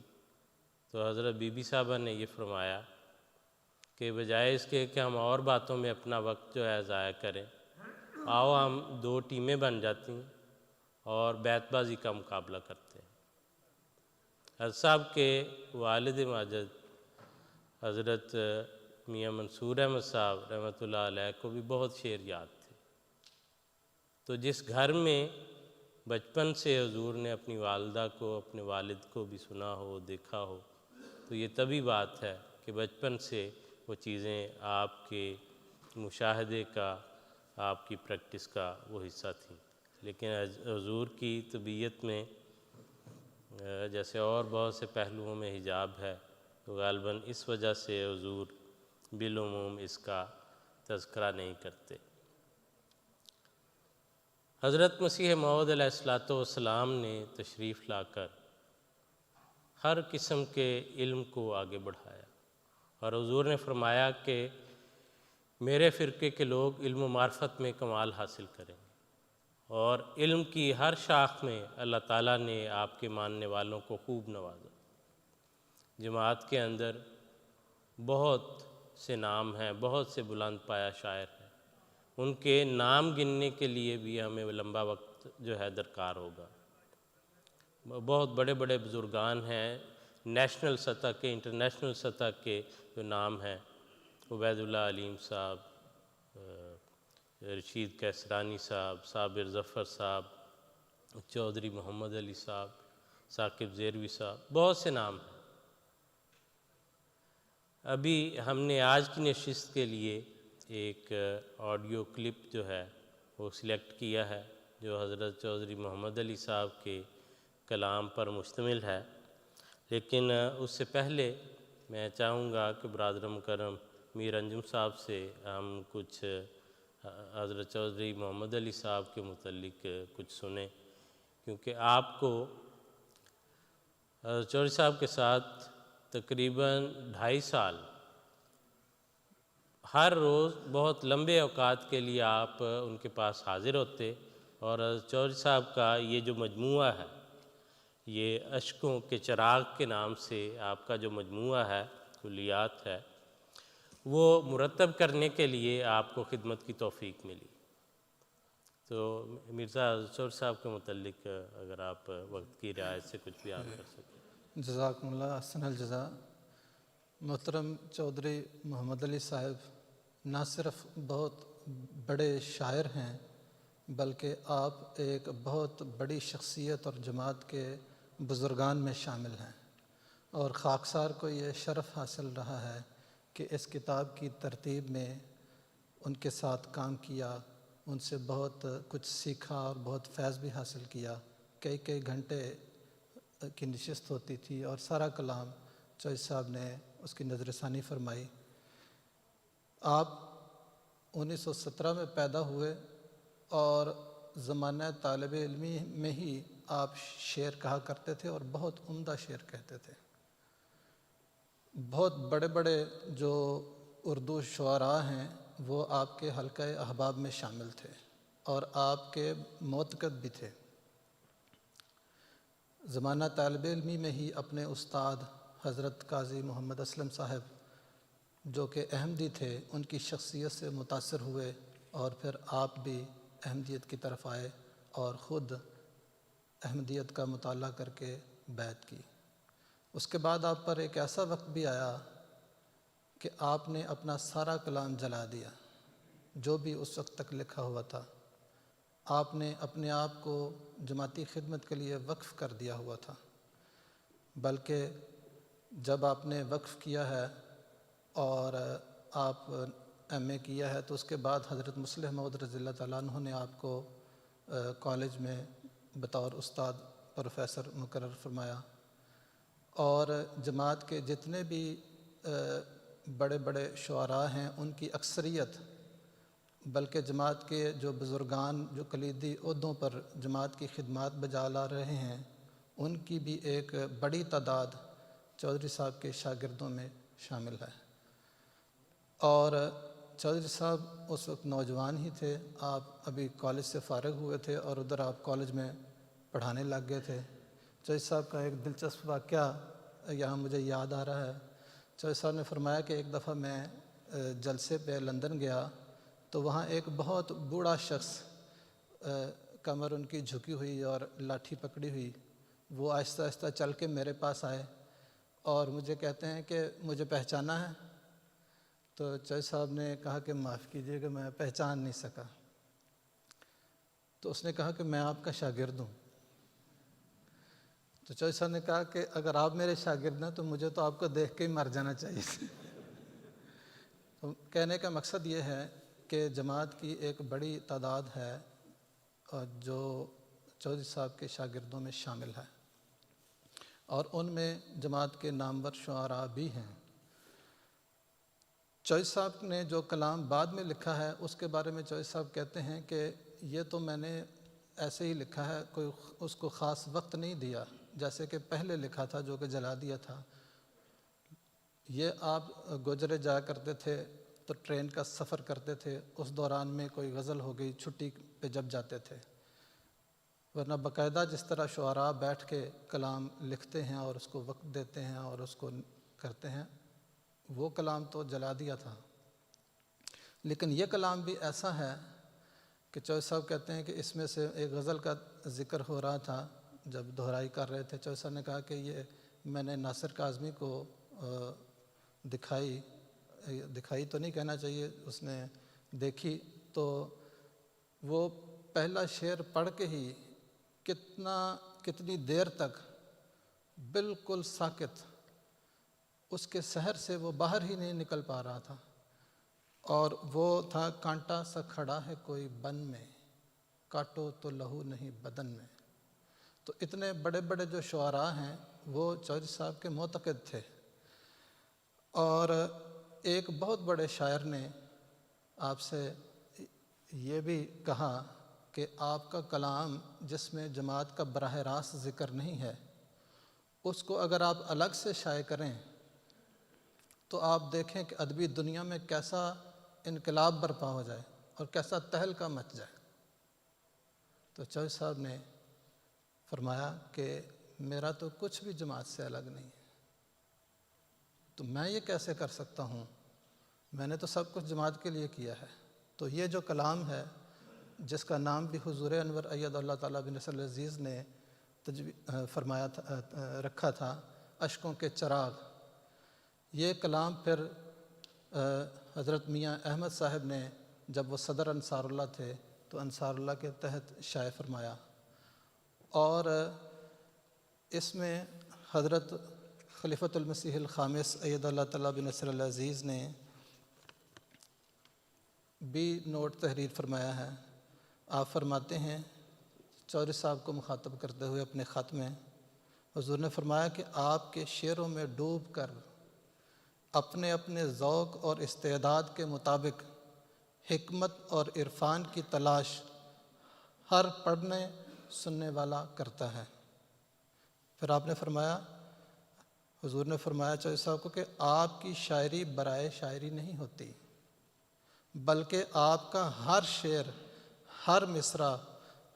تو حضرت بی بی صاحبہ نے یہ فرمایا کہ بجائے اس کے کہ ہم اور باتوں میں اپنا وقت جو ہے ضائع کریں، آؤ ہم 2 ٹیمیں بن جاتی ہیں اور بیت بازی کا مقابلہ کرتے ہیں۔ حضرت صاحب کے والد ماجد حضرت میاں منصور احمد صاحب رحمۃ اللہ علیہ کو بھی بہت شعر یاد تھے، تو جس گھر میں بچپن سے حضور نے اپنی والدہ کو، اپنے والد کو بھی سنا ہو، دیکھا ہو، تو یہ طبی بات ہے کہ بچپن سے وہ چیزیں آپ کے مشاہدے کا، آپ کی پریکٹس کا وہ حصہ تھیں۔ لیکن حضور کی طبیعت میں جیسے اور بہت سے پہلوؤں میں حجاب ہے، تو غالباً اس وجہ سے حضور بالعموم اس کا تذکرہ نہیں کرتے۔ حضرت مسیح موعود علیہ الصلوۃ والسلام نے تشریف لا کر ہر قسم کے علم کو آگے بڑھایا، اور حضور نے فرمایا کہ میرے فرقے کے لوگ علم و معرفت میں کمال حاصل کریں، اور علم کی ہر شاخ میں اللہ تعالیٰ نے آپ کے ماننے والوں کو خوب نوازا۔ جماعت کے اندر بہت سے نام ہیں، بہت سے بلند پایہ شاعر ہیں، ان کے نام گننے کے لیے بھی ہمیں لمبا وقت جو ہے درکار ہوگا۔ بہت بڑے بڑے بزرگان ہیں، نیشنل سطح کے، انٹرنیشنل سطح کے جو نام ہیں، عبید اللہ علیم صاحب، رشید کیسرانی صاحب، صابر ظفر صاحب، چودھری محمد علی صاحب، ثاقب زیروی صاحب، بہت سے نام ہیں۔ ابھی ہم نے آج کی نشست کے لیے ایک آڈیو کلپ جو ہے وہ سلیکٹ کیا ہے، جو حضرت چودھری محمد علی صاحب کے کلام پر مشتمل ہے، لیکن اس سے پہلے میں چاہوں گا کہ برادر مکرم میر انجم صاحب سے ہم کچھ حضرت چودھری محمد علی صاحب کے متعلق کچھ سنیں، کیونکہ آپ کو حضرت چودھری صاحب کے ساتھ تقریباً 2.5 سال ہر روز بہت لمبے اوقات کے لیے آپ ان کے پاس حاضر ہوتے، اور حضرت چودھری صاحب کا یہ جو مجموعہ ہے، یہ اشکوں کے چراغ کے نام سے آپ کا جو مجموعہ ہے، کلیات ہے، وہ مرتب کرنے کے لیے آپ کو خدمت کی توفیق ملی۔ تو مرزا حضرت چودھری صاحب کے متعلق اگر آپ وقت کی رعایت سے کچھ بیان کر سکیں۔ جزاکم اللہ احسن الجزا۔ محترم چودھری محمد علی صاحب نہ صرف بہت بڑے شاعر ہیں، بلکہ آپ ایک بہت بڑی شخصیت اور جماعت کے بزرگان میں شامل ہیں، اور خاکسار کو یہ شرف حاصل رہا ہے کہ اس کتاب کی ترتیب میں ان کے ساتھ کام کیا، ان سے بہت کچھ سیکھا اور بہت فیض بھی حاصل کیا۔ کئی گھنٹے کی نشست ہوتی تھی اور سارا کلام چودھری صاحب نے اس کی نظر ثانی فرمائی۔ آپ 1917 میں پیدا ہوئے اور زمانہ طالب علمی میں ہی آپ شعر کہا کرتے تھے، اور بہت عمدہ شعر کہتے تھے۔ بہت بڑے بڑے جو اردو شعراء ہیں وہ آپ کے حلقہ احباب میں شامل تھے اور آپ کے معتقد بھی تھے۔ زمانہ طالب علمی میں ہی اپنے استاد حضرت قاضی محمد اسلم صاحب جو کہ احمدی تھے، ان کی شخصیت سے متاثر ہوئے، اور پھر آپ بھی احمدیت کی طرف آئے اور خود احمدیت کا مطالعہ کر کے بیعت کی۔ اس کے بعد آپ پر ایک ایسا وقت بھی آیا کہ آپ نے اپنا سارا کلام جلا دیا، جو بھی اس وقت تک لکھا ہوا تھا۔ آپ نے اپنے آپ کو جماعتی خدمت کے لیے وقف کر دیا ہوا تھا، بلکہ جب آپ نے وقف کیا ہے اور آپ ایم اے کیا ہے، تو اس کے بعد حضرت مصلح موعود رضی اللہ تعالیٰ عنہ نے آپ کو کالج میں بطور استاد پروفیسر مقرر فرمایا، اور جماعت کے جتنے بھی بڑے بڑے شعراء ہیں ان کی اکثریت، بلکہ جماعت کے جو بزرگان جو کلیدی عہدوں پر جماعت کی خدمات بجا لا رہے ہیں، ان کی بھی ایک بڑی تعداد چودھری صاحب کے شاگردوں میں شامل ہے۔ اور چودھری صاحب اس وقت نوجوان ہی تھے، آپ ابھی کالج سے فارغ ہوئے تھے اور ادھر آپ کالج میں پڑھانے لگ گئے تھے۔ چودھری صاحب کا ایک دلچسپ واقعہ یہاں مجھے یاد آ رہا ہے۔ چودھری صاحب نے فرمایا کہ ایک دفعہ میں جلسے پہ لندن گیا تو وہاں ایک بہت بوڑھا شخص، کمر ان کی جھکی ہوئی اور لاٹھی پکڑی ہوئی، وہ آہستہ آہستہ چل کے میرے پاس آئے اور مجھے کہتے ہیں کہ مجھے پہچانا ہے؟ تو چودھری صاحب نے کہا کہ معاف کیجیے کہ میں پہچان نہیں سکا۔ تو اس نے کہا کہ میں آپ کا شاگرد ہوں۔ تو چودھری صاحب نے کہا کہ اگر آپ میرے شاگرد ہیں تو مجھے تو آپ کو دیکھ کے ہی مر جانا چاہیے۔ تو کہنے کا مقصد یہ ہے کہ جماعت کی ایک بڑی تعداد ہے جو چودھری صاحب کے شاگردوں میں شامل ہے، اور ان میں جماعت کے نامور شعراء بھی ہیں۔ چودھری صاحب نے جو کلام بعد میں لکھا ہے اس کے بارے میں چودھری صاحب کہتے ہیں کہ یہ تو میں نے ایسے ہی لکھا ہے، کوئی اس کو خاص وقت نہیں دیا جیسے کہ پہلے لکھا تھا جو کہ جلا دیا تھا، یہ آپ گوجرے جایا کرتے تھے تو ٹرین کا سفر کرتے تھے، اس دوران میں کوئی غزل ہو گئی چھٹی پہ جب جاتے تھے، ورنہ باقاعدہ جس طرح شعراء بیٹھ کے کلام لکھتے ہیں اور اس کو وقت دیتے ہیں اور اس کو کرتے ہیں، وہ کلام تو جلا دیا تھا۔ لیکن یہ کلام بھی ایسا ہے کہ چوہے صاحب کہتے ہیں کہ اس میں سے ایک غزل کا ذکر ہو رہا تھا، جب دہرائی کر رہے تھے چوہے صاحب نے کہا کہ یہ میں نے ناصر کاظمی کو دکھائی تو نہیں کہنا چاہیے، اس نے دیکھی تو وہ پہلا شعر پڑھ کے ہی کتنی دیر تک بالکل ساکت، اس کے سحر سے وہ باہر ہی نہیں نکل پا رہا تھا، اور وہ تھا کانٹا سا کھڑا ہے کوئی بن میں، کاٹو تو لہو نہیں بدن میں۔ تو اتنے بڑے بڑے جو شعراء ہیں وہ چودھری صاحب کے معتقد تھے۔ اور ایک بہت بڑے شاعر نے آپ سے یہ بھی کہا کہ آپ کا کلام جس میں جماعت کا براہ راست ذکر نہیں ہے، اس کو اگر آپ الگ سے شائع کریں تو آپ دیکھیں کہ ادبی دنیا میں کیسا انقلاب برپا ہو جائے اور کیسا تہلکہ مچ جائے۔ تو چودھری صاحب نے فرمایا کہ میرا تو کچھ بھی جماعت سے الگ نہیں ہے، تو میں یہ کیسے کر سکتا ہوں، میں نے تو سب کچھ جماعت کے لیے کیا ہے۔ تو یہ جو کلام ہے جس کا نام بھی حضور انور اید اللہ تعالیٰ بن نصر العزیز نے فرمایا تھا، رکھا تھا، اشکوں کے چراغ، یہ کلام پھر حضرت میاں احمد صاحب نے جب وہ صدر انصار اللہ تھے تو انصار اللہ کے تحت شائع فرمایا، اور اس میں حضرت خلیفۃ المسیح الخامس اید اللہ تعالیٰ بن نصر العزیز نے بھی نوٹ تحریر فرمایا ہے۔ آپ فرماتے ہیں چودھری صاحب کو مخاطب کرتے ہوئے اپنے خط میں، حضور نے فرمایا کہ آپ کے شعروں میں ڈوب کر اپنے اپنے ذوق اور استعداد کے مطابق حکمت اور عرفان کی تلاش ہر پڑھنے سننے والا کرتا ہے۔ پھر آپ نے فرمایا، حضور نے فرمایا چودھری صاحب کو کہ آپ کی شاعری برائے شاعری نہیں ہوتی، بلکہ آپ کا ہر شعر، ہر مصرع،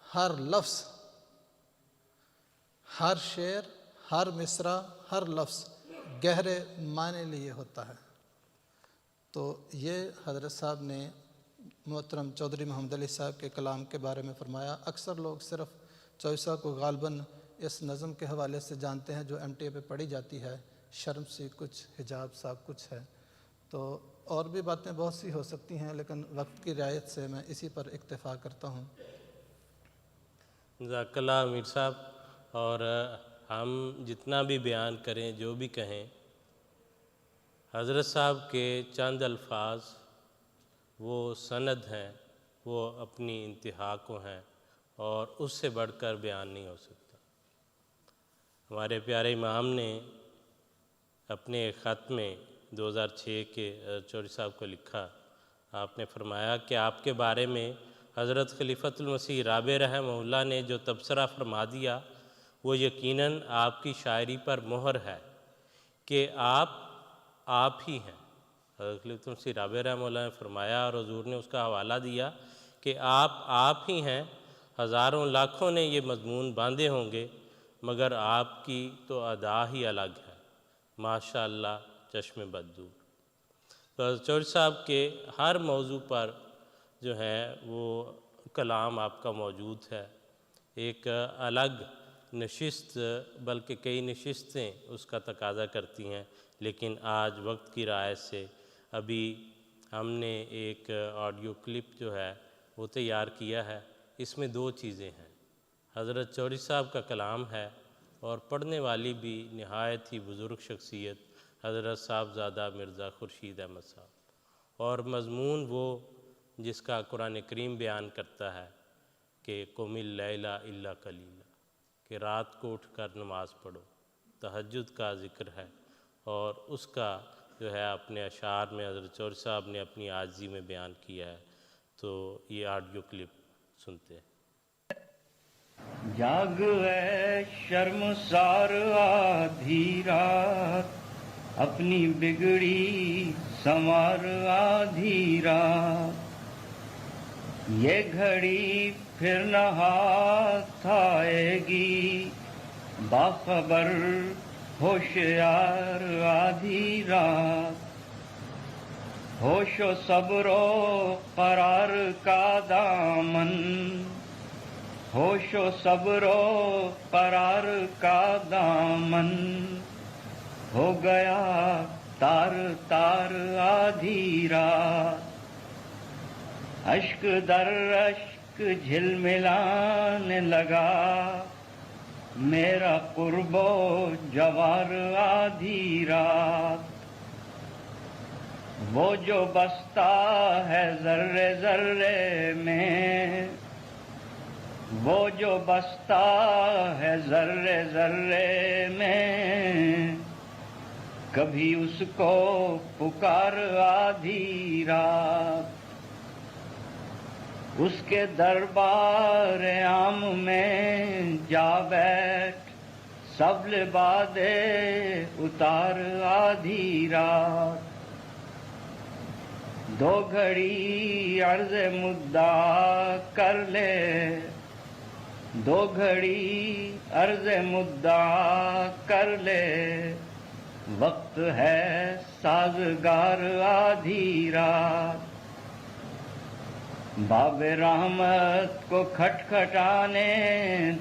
ہر لفظ، ہر شعر، ہر مصرع، ہر لفظ گہرے معنی لیے ہوتا ہے۔ تو یہ حضرت صاحب نے محترم چودھری محمد علی صاحب کے کلام کے بارے میں فرمایا۔ اکثر لوگ صرف چودھری صاحب کو غالباً اس نظم کے حوالے سے جانتے ہیں جو MTA پہ پڑھی جاتی ہے، شرم سی کچھ حجاب سا کچھ ہے۔ تو اور بھی باتیں بہت سی ہو سکتی ہیں، لیکن وقت کی رعایت سے میں اسی پر اکتفا کرتا ہوں۔ جزاک اللہ امیر صاحب۔ اور ہم جتنا بھی بیان کریں، جو بھی کہیں، حضرت صاحب کے چند الفاظ وہ سند ہیں، وہ اپنی انتہا کو ہیں، اور اس سے بڑھ کر بیان نہیں ہو سکتا۔ ہمارے پیارے امام نے اپنے ایک خط میں 2006 کے چودھری صاحب کو لکھا، آپ نے فرمایا کہ آپ کے بارے میں حضرت خلیفۃ المسیح رابع رحمہ اللہ نے جو تبصرہ فرما دیا وہ یقیناً آپ کی شاعری پر مہر ہے کہ آپ ہی ہیں۔ حضرت خلیفۃ المسیح رابع رحمہ اللہ نے فرمایا، اور حضور نے اس کا حوالہ دیا کہ آپ ہی ہیں۔ ہزاروں لاکھوں نے یہ مضمون باندھے ہوں گے، مگر آپ کی تو ادا ہی الگ ہے، ماشاء اللہ چشم بد دور۔ تو حضرت چودھری صاحب کے ہر موضوع پر جو ہے وہ کلام آپ کا موجود ہے۔ ایک الگ نشست، بلکہ کئی نشستیں اس کا تقاضا کرتی ہیں، لیکن آج وقت کی رعایت سے ابھی ہم نے ایک آڈیو کلپ جو ہے وہ تیار کیا ہے۔ اس میں دو چیزیں ہیں، حضرت چودھری صاحب کا کلام ہے اور پڑھنے والی بھی نہایت ہی بزرگ شخصیت حضرت صاحبزادہ مرزا خورشید احمد صاحب، اور مضمون وہ جس کا قرآن کریم بیان کرتا ہے کہ قم اللیل الا قلیلا، کہ رات کو اٹھ کر نماز پڑھو، تہجد کا ذکر ہے، اور اس کا جو ہے اپنے اشعار میں حضرت چودھری صاحب نے اپنی عاجزی میں بیان کیا ہے۔ تو یہ آڈیو کلپ سنتے ہیں۔ جاگ اے شرمسار آدھی رات، اپنی بگڑی سنوار آدھی رات، یہ گھڑی پھر نہ ہاتھ آئے گی، باخبر ہوشیار آدھی رات، ہوش و صبر و قرار کا دامن، ہوش و صبر و قرار کا دامن، ہو گیا تار تار آدھی رات، اشک در اشک جھلملانے لگا میرا قرب و جوار آدھی رات، وہ جو بستا ہے ذرے ذرے میں، وہ جو بستا ہے ذرے ذرے میں، کبھی اس کو پکار آدھی رات، اس کے دربار عام میں جا بیٹھ سب لبادے اتار آدھی رات، دو گھڑی عرض مدعا کر لے، دو گھڑی عرض مدعا کر لے، وقت ہے سازگار آدھی رات، باب رحمت کو کھٹکھٹانے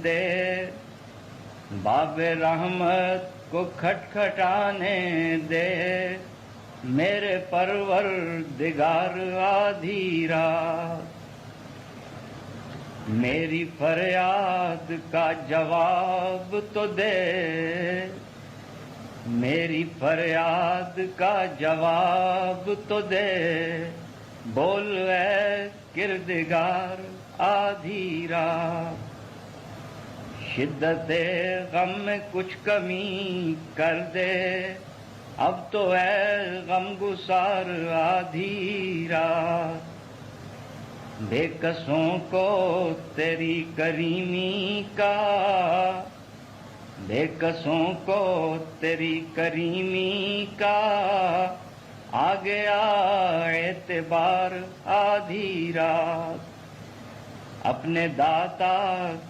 دے، باب رحمت کو کھٹکھٹانے دے، میرے پروردگار آدھی رات، میری فریاد کا جواب تو دے، میری فریاد کا جواب تو دے، بول اے کردگار آدھی رات، شدت غم میں کچھ کمی کر دے، اب تو اے غم گسار آدھی رات، بے کسوں کو تیری کریمی کا، بے کسوں کو تیری کریمی کا، آ گیا اعتبار آدھی رات، اپنے داتا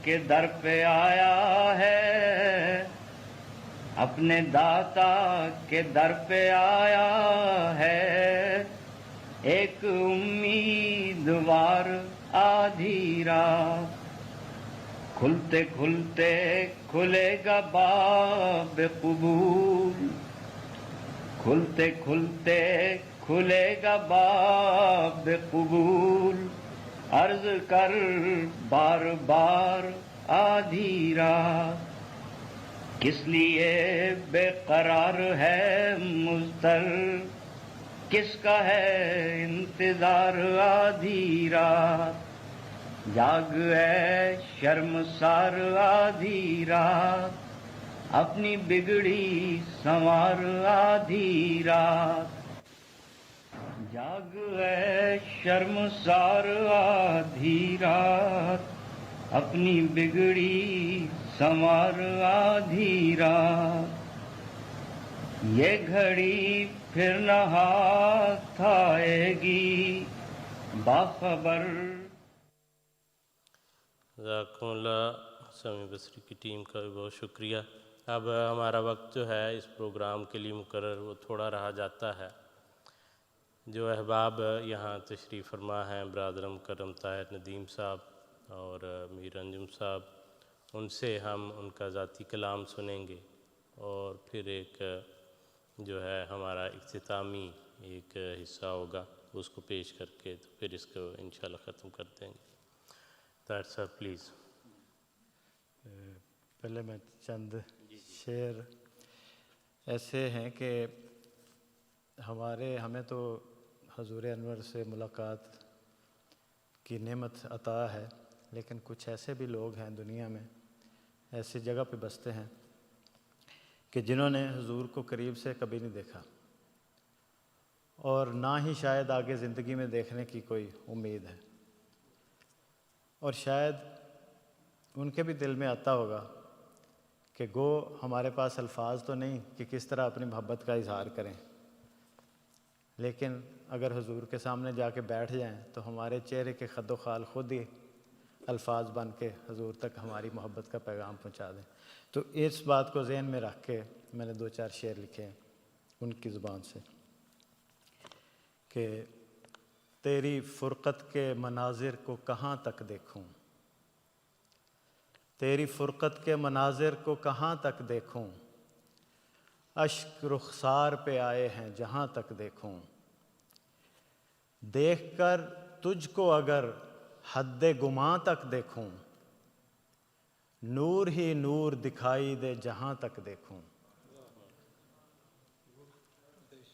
کے در پہ آیا ہے، اپنے داتا کے در پہ آیا ہے، ایک امیدوار آدھی رات، کھلتے کھلتے کھلے گا باب قبول، کھلتے کھلتے کھلے گا باب قبول، عرض کر بار بار آدھی رات، کس لیے بے قرار ہے مضطر، کس کا ہے انتظار آدھی رات، جاگ اے شرمسار آدھی رات، اپنی بگڑی سنوار آدھی رات، جاگ اے شرمسار آدھی رات، اپنی بگڑی سنوار آدھی رات، یہ گھڑی پھر نہ ہاتھ آئے گی، باخبر۔ جزاکم اللہ سمیع بصری کی ٹیم کا بھی بہت شکریہ۔ اب ہمارا وقت جو ہے اس پروگرام کے لیے مقرر وہ تھوڑا رہا جاتا ہے۔ جو احباب یہاں تشریف فرما ہیں، برادر مکرم طاہر ندیم صاحب اور میر انجم صاحب، ان سے ہم ان کا ذاتی کلام سنیں گے، اور پھر ایک جو ہے ہمارا اختتامی ایک حصہ ہوگا، اس کو پیش کر کے تو پھر اس کو انشاءاللہ ختم کر دیں گے۔ طاہر صاحب پلیز۔ پہلے میں چند شعر ایسے ہیں کہ ہمیں تو حضور انور سے ملاقات کی نعمت عطا ہے، لیکن کچھ ایسے بھی لوگ ہیں دنیا میں، ایسی جگہ پہ بستے ہیں کہ جنہوں نے حضور کو قریب سے کبھی نہیں دیکھا، اور نہ ہی شاید آگے زندگی میں دیکھنے کی کوئی امید ہے، اور شاید ان کے بھی دل میں آتا ہوگا کہ گو ہمارے پاس الفاظ تو نہیں کہ کس طرح اپنی محبت کا اظہار کریں، لیکن اگر حضور کے سامنے جا کے بیٹھ جائیں تو ہمارے چہرے کے خد و خال خود ہی الفاظ بن کے حضور تک ہماری محبت کا پیغام پہنچا دیں۔ تو اس بات کو ذہن میں رکھ کے میں نے 2-4 شعر لکھے ہیں ان کی زبان سے کہ تیری فرقت کے مناظر کو کہاں تک دیکھوں، تیری فرقت کے مناظر کو کہاں تک دیکھوں، اشک رخسار پہ آئے ہیں جہاں تک دیکھوں، دیکھ کر تجھ کو اگر حد گماں تک دیکھوں، نور ہی نور دکھائی دے جہاں تک دیکھوں،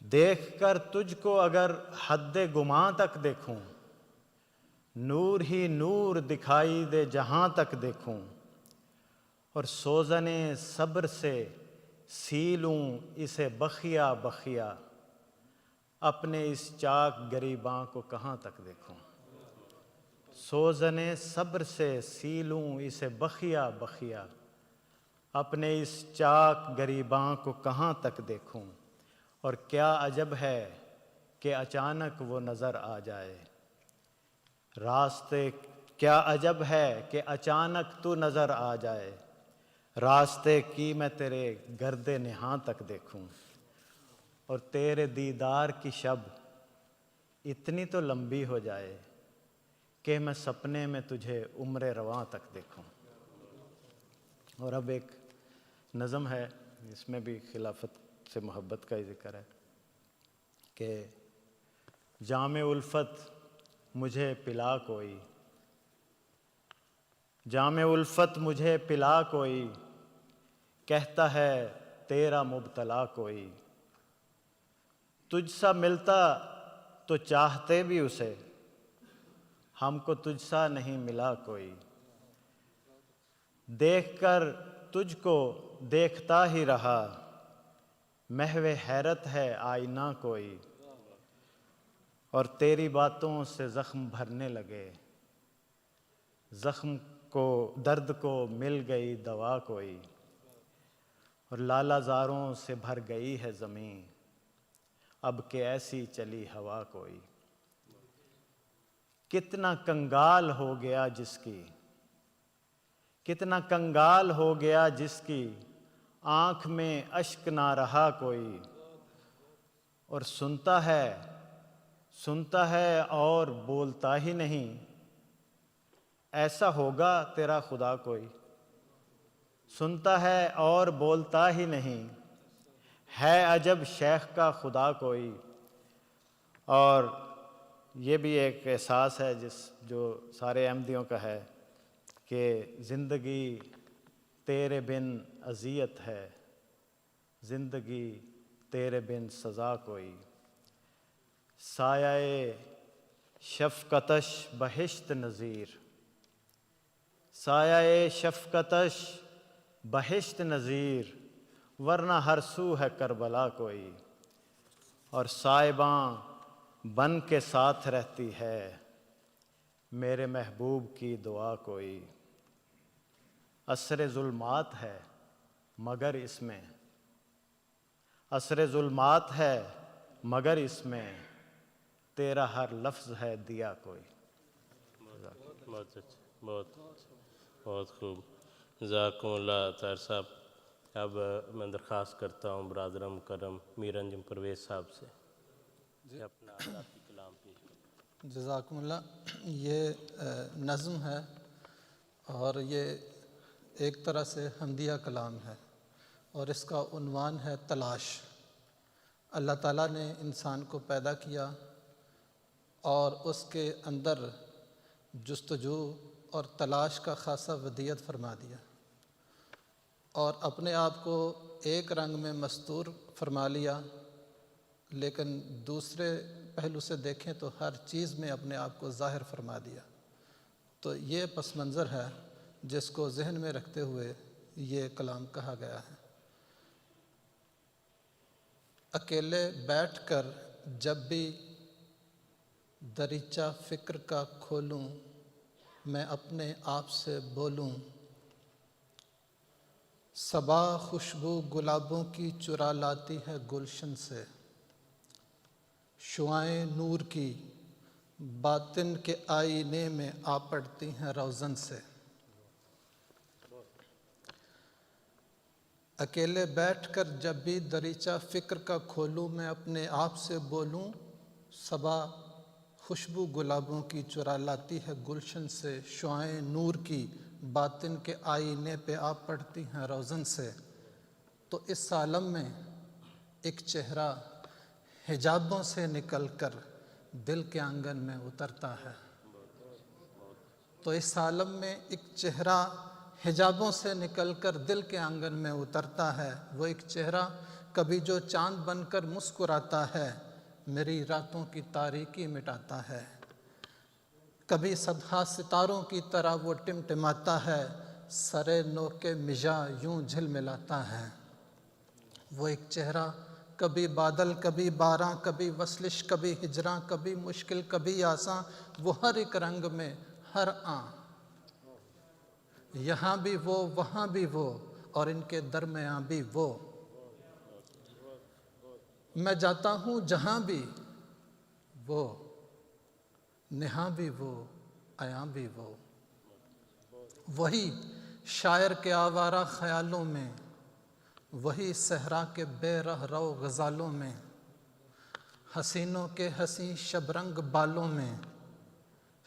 دیکھ کر تجھ کو اگر حد گماں تک دیکھوں، نور ہی نور دکھائی دے جہاں تک دیکھوں، اور سوزن صبر سے سی لوں اسے بخیا بخیا، اپنے اس چاک گریباں کو کہاں تک دیکھوں، سوزن صبر سے سی لوں اسے بخیا بخیا، اپنے اس چاک گریباں کو کہاں تک دیکھوں، اور کیا عجب ہے کہ اچانک وہ نظر آ جائے، راستے کیا عجب ہے کہ اچانک تو نظر آ جائے، راستے کی میں تیرے گرد نہاں تک دیکھوں، اور تیرے دیدار کی شب اتنی تو لمبی ہو جائے کہ میں سپنے میں تجھے عمر رواں تک دیکھوں۔ اور اب ایک نظم ہے، اس میں بھی خلافت سے محبت کا ہی ذکر ہے کہ جام الفت مجھے پلا کوئی، جام الفت مجھے پلا کوئی، کہتا ہے تیرا مبتلا کوئی، تجھ سا ملتا تو چاہتے بھی اسے، ہم کو تجھ سا نہیں ملا کوئی، دیکھ کر تجھ کو دیکھتا ہی رہا، محو حیرت ہے آئینہ کوئی، اور تیری باتوں سے زخم بھرنے لگے، زخم کو درد کو مل گئی دوا کوئی، اور لالا زاروں سے بھر گئی ہے زمین، اب کہ ایسی چلی ہوا کوئی، کتنا کنگال ہو گیا جس کی، کتنا کنگال ہو گیا جس کی آنکھ میں اشک نہ رہا کوئی، اور سنتا ہے اور بولتا ہی نہیں، ایسا ہوگا تیرا خدا کوئی، سنتا ہے اور بولتا ہی نہیں، ہے عجب شیخ کا خدا کوئی۔ اور یہ بھی ایک احساس ہے جو سارے احمدیوں کا ہے کہ زندگی تیرے بن اذیت ہے، زندگی تیرے بن سزا کوئی، سایہ شفقتش بہشت نظیر، سایہ شفقتش بہشت نظیر، ورنہ ہر سو ہے کربلا کوئی، اور صاحباں بن کے ساتھ رہتی ہے میرے محبوب کی دعا کوئی، عصر ظلمات ہے مگر اس میں، عصر ظلمات ہے مگر اس میں، تیرا ہر لفظ ہے دیا کوئی۔ بہت اچھا، بہت خوب، جزاکم اللہ طاہر صاحب۔ اب میں درخواست کرتا ہوں برادر مکرم میر انجم پرویز صاحب سے کہ اپنا ذاتی کلام پیش کریں۔ جزاکم اللہ۔ یہ نظم ہے اور یہ ایک طرح سے حمدیہ کلام ہے، اور اس کا عنوان ہے تلاش۔ اللہ تعالیٰ نے انسان کو پیدا کیا اور اس کے اندر جستجو اور تلاش کا خاصا ودیت فرما دیا، اور اپنے آپ کو ایک رنگ میں مستور فرما لیا، لیکن دوسرے پہلو سے دیکھیں تو ہر چیز میں اپنے آپ کو ظاہر فرما دیا۔ تو یہ پس منظر ہے جس کو ذہن میں رکھتے ہوئے یہ کلام کہا گیا ہے۔ اکیلے بیٹھ کر جب بھی دریچہ فکر کا کھولوں، میں اپنے آپ سے بولوں، صبا خوشبو گلابوں کی چرا لاتی ہے گلشن سے، شعائیں نور کی باطن کے آئینے میں آ پڑتی ہیں روزن سے۔ اکیلے بیٹھ کر جب بھی دریچہ فکر کا کھولوں، میں اپنے آپ سے بولوں، صبا خوشبو گلابوں کی چرا لاتی ہے گلشن سے، شعائیں نور کی باطن کے آئینے پہ آ پڑتی ہیں روزن سے۔ تو اس عالم میں ایک چہرہ حجابوں سے نکل کر دل کے آنگن میں اترتا ہے۔ تو اس عالم میں ایک چہرہ حجابوں سے نکل کر دل کے آنگن میں اترتا ہے، وہ ایک چہرہ کبھی جو چاند بن کر مسکراتا ہے، میری راتوں کی تاریکی مٹاتا ہے، کبھی صبح ستاروں کی طرح وہ ٹمٹماتا ہے، سرے نو کے مژا یوں جھلملاتا ہے۔ وہ ایک چہرہ کبھی بادل کبھی باراں، کبھی وصلش کبھی ہجراں، کبھی مشکل کبھی آساں، وہ ہر ایک رنگ میں ہر آن، یہاں بھی وہ وہاں بھی وہ اور ان کے درمیاں بھی وہ۔ میں جاتا ہوں جہاں بھی وہ، نہاں بھی وہ عیاں بھی وہ۔ وہی شاعر کے آوارہ خیالوں میں، وہی صحرا کے بے رہ رو غزالوں میں، حسینوں کے حسین شبرنگ بالوں میں،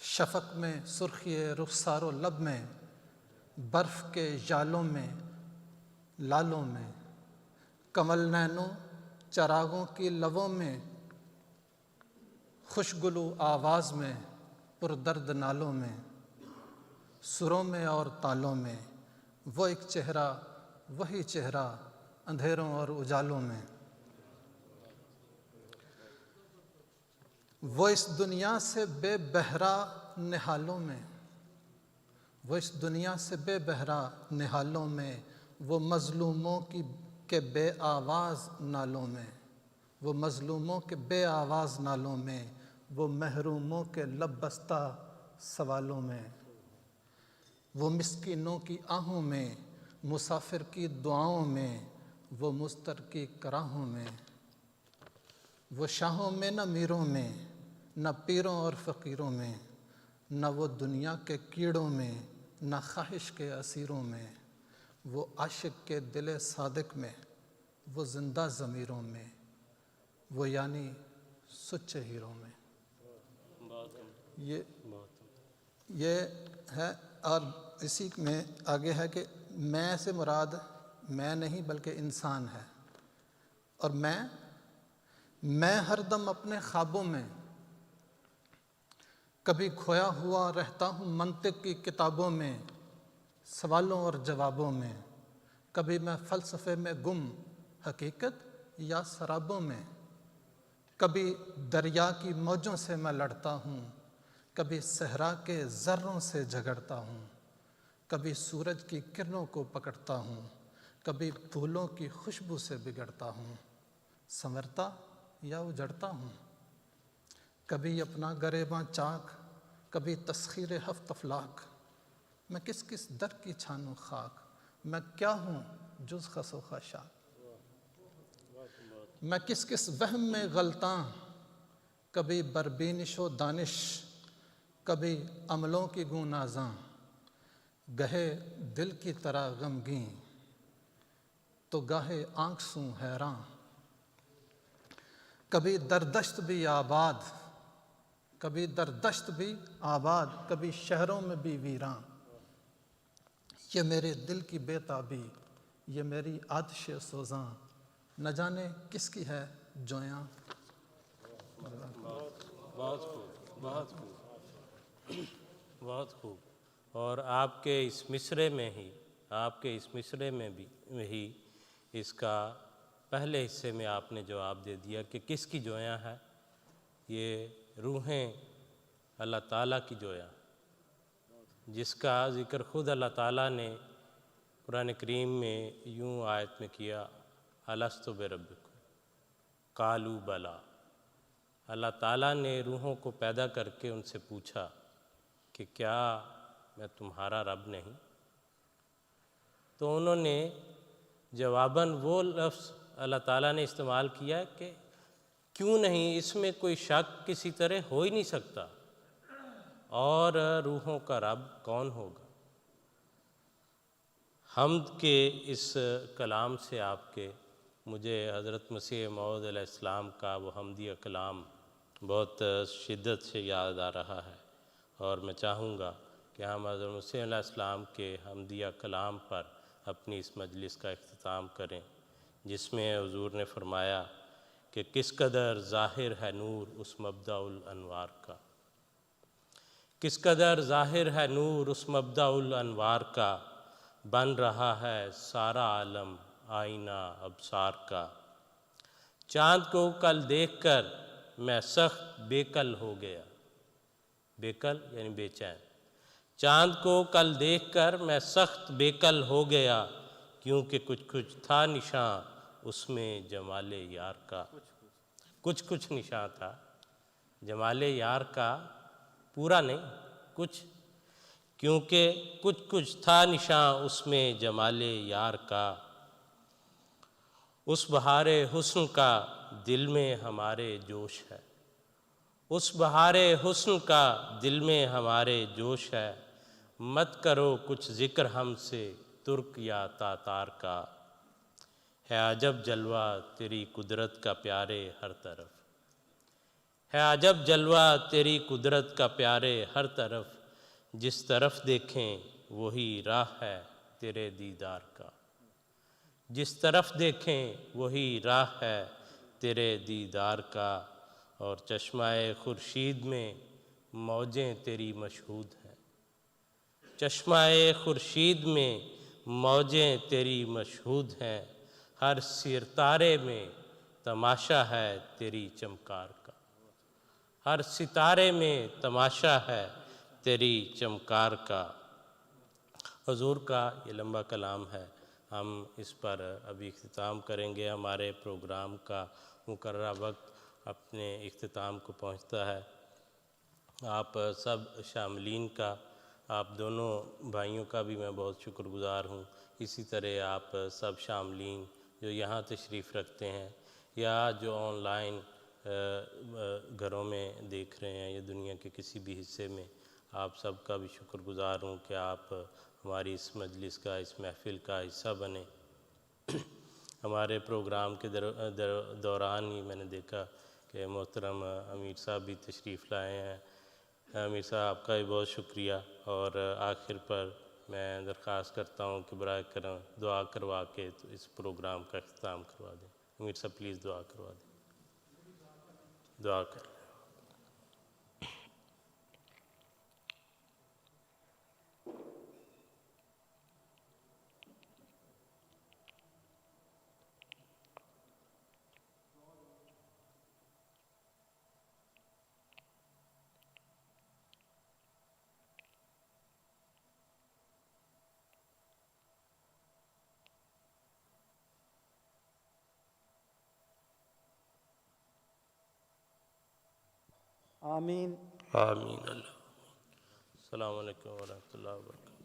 شفق میں سرخی رخسار و لب میں، برف کے ژالوں میں لالوں میں، کمل نینوں چراغوں کی لبوں میں، خوشگلو آواز میں پردرد نالوں میں، سروں میں اور تالوں میں، وہ ایک چہرہ وہی چہرہ اندھیروں اور اجالوں میں۔ وہ اس دنیا سے بے بہرا نہالوں میں، وہ اس دنیا سے بے بہرا نہالوں میں، وہ مظلوموں کے بے آواز نالوں میں، وہ مظلوموں کے بے آواز نالوں میں، وہ محروموں کے لب بستہ سوالوں میں، وہ مسکینوں کی آہوں میں، مسافر کی دعاؤں میں، وہ مضطر کی کراہوں میں، وہ شاہوں میں نہ میروں میں، نہ پیروں اور فقیروں میں، نہ وہ دنیا کے کیڑوں میں، نہ خواہش کے اسیروں میں، وہ عاشق کے دل صادق میں، وہ زندہ ضمیروں میں، وہ یعنی سچے ہیروں میں۔ یہ ہے، اور اسی میں آگے ہے کہ میں سے مراد میں نہیں بلکہ انسان ہے، اور میں ہر دم اپنے خوابوں میں کبھی کھویا ہوا رہتا ہوں منطق کی کتابوں میں، سوالوں اور جوابوں میں، کبھی میں فلسفے میں گم حقیقت یا سرابوں میں، کبھی دریا کی موجوں سے میں لڑتا ہوں، کبھی صحرا کے ذروں سے جھگڑتا ہوں، کبھی سورج کی کرنوں کو پکڑتا ہوں، کبھی پھولوں کی خوشبو سے بگڑتا ہوں، سنورتا یا اجڑتا ہوں، کبھی اپنا گریباں چاک، کبھی تسخیر ہفت افلاک، میں کس کس در کی چھانوں خاک، میں کیا ہوں جز خس و خاشاک، میں کس کس وہم میں غلطاں، کبھی بربینش و دانش، کبھی عملوں کی گوں نازاں، گہے دل کی طرح غمگین تو گاہے آنکھ سوں حیراں، کبھی دردشت بھی آباد، کبھی دردشت بھی آباد، کبھی شہروں میں بھی ویراں، یہ میرے دل کی بے تابی، یہ میری آتش سوزاں، نہ جانے کس کی ہے جویاں۔ بہت خوب، بہت خوب، بہت خوب۔ اور آپ کے اس مصرعے میں ہی اس کا پہلے حصے میں آپ نے جواب دے دیا کہ کس کی جویاں ہے، یہ روحیں اللہ تعالیٰ کی جویاں، جس کا ذکر خود اللہ تعالیٰ نے قرآن کریم میں یوں آیت میں کیا، الستُ بربکم قالوا بلی۔ اللہ تعالیٰ نے روحوں کو پیدا کر کے ان سے پوچھا کہ کیا میں تمہارا رب نہیں؟ تو انہوں نے جواباً وہ لفظ اللہ تعالیٰ نے استعمال کیا کہ کیوں نہیں، اس میں کوئی شک کسی طرح ہو ہی نہیں سکتا، اور روحوں کا رب کون ہوگا۔ حمد کے اس کلام سے آپ کے مجھے حضرت مسیح موعود علیہ السلام کا وہ حمدیہ کلام بہت شدت سے یاد آ رہا ہے، اور میں چاہوں گا کہ ہم حضرت مسیح علیہ السلام کے حمدیہ کلام پر اپنی اس مجلس کا اختتام کریں، جس میں حضور نے فرمایا کہ کس قدر ظاہر ہے نور اس مبدأ الانوار کا، کس قدر ظاہر ہے نور اس مبدأ الانوار کا، بن رہا ہے سارا عالم آئینہ ابصار کا۔ چاند کو کل دیکھ کر میں سخت بے کل ہو گیا، بے کل یعنی بے چین، چاند کو کل دیکھ کر میں سخت بے کل ہو گیا، کیونکہ کچھ کچھ تھا نشاں اس میں جمال یار کا، کچھ کچھ نشاں تھا جمال یار کا، پورا نہیں، کچھ، کیونکہ کچھ کچھ تھا نشاں اس میں جمال یار کا۔ اس بہار حسن کا دل میں ہمارے جوش ہے، اس بہار حسن کا دل میں ہمارے جوش ہے، مت کرو کچھ ذکر ہم سے ترک یا تاتار کا، ہے عجب جلوہ تیری قدرت کا پیارے ہر طرف، ہے عجب جلوہ تیری قدرت کا پیارے ہر طرف، جس طرف دیکھیں وہی راہ ہے تیرے دیدار کا، جس طرف دیکھیں وہی راہ ہے تیرے دیدار کا، اور چشمہ خورشید میں موجیں تیری مشہود ہیں، چشمہ خورشید میں موجیں تیری مشہود ہیں، ہر ستارے میں تماشا ہے تیری چمکار کا، ہر ستارے میں تماشا ہے تیری چمکار کا۔ حضور کا یہ لمبا کلام ہے، ہم اس پر ابھی اختتام کریں گے، ہمارے پروگرام کا مقررہ وقت اپنے اختتام کو پہنچتا ہے۔ آپ سب شاملین کا، آپ دونوں بھائیوں کا بھی میں بہت شکر گزار ہوں، اسی طرح آپ سب شاملین جو یہاں تشریف رکھتے ہیں یا جو آن لائن گھروں میں دیکھ رہے ہیں یا دنیا کے کسی بھی حصے میں، آپ سب کا بھی شکر گزار ہوں کہ آپ ہماری اس مجلس کا، اس محفل کا حصہ بنے۔ ہمارے پروگرام کے دوران ہی میں نے دیکھا کہ محترم امیر صاحب بھی تشریف لائے ہیں۔ امیر صاحب آپ کا بھی بہت شکریہ، اور آخر پر میں درخواست کرتا ہوں کہ برائے کرم دعا کروا کے اس پروگرام کا اختتام کروا دیں۔ امیر صاحب پلیز دعا کروا دیں، دعا کریں۔ آمین۔ آمین۔ اللہ السلام علیکم ورحمۃ اللہ وبرکاتہ۔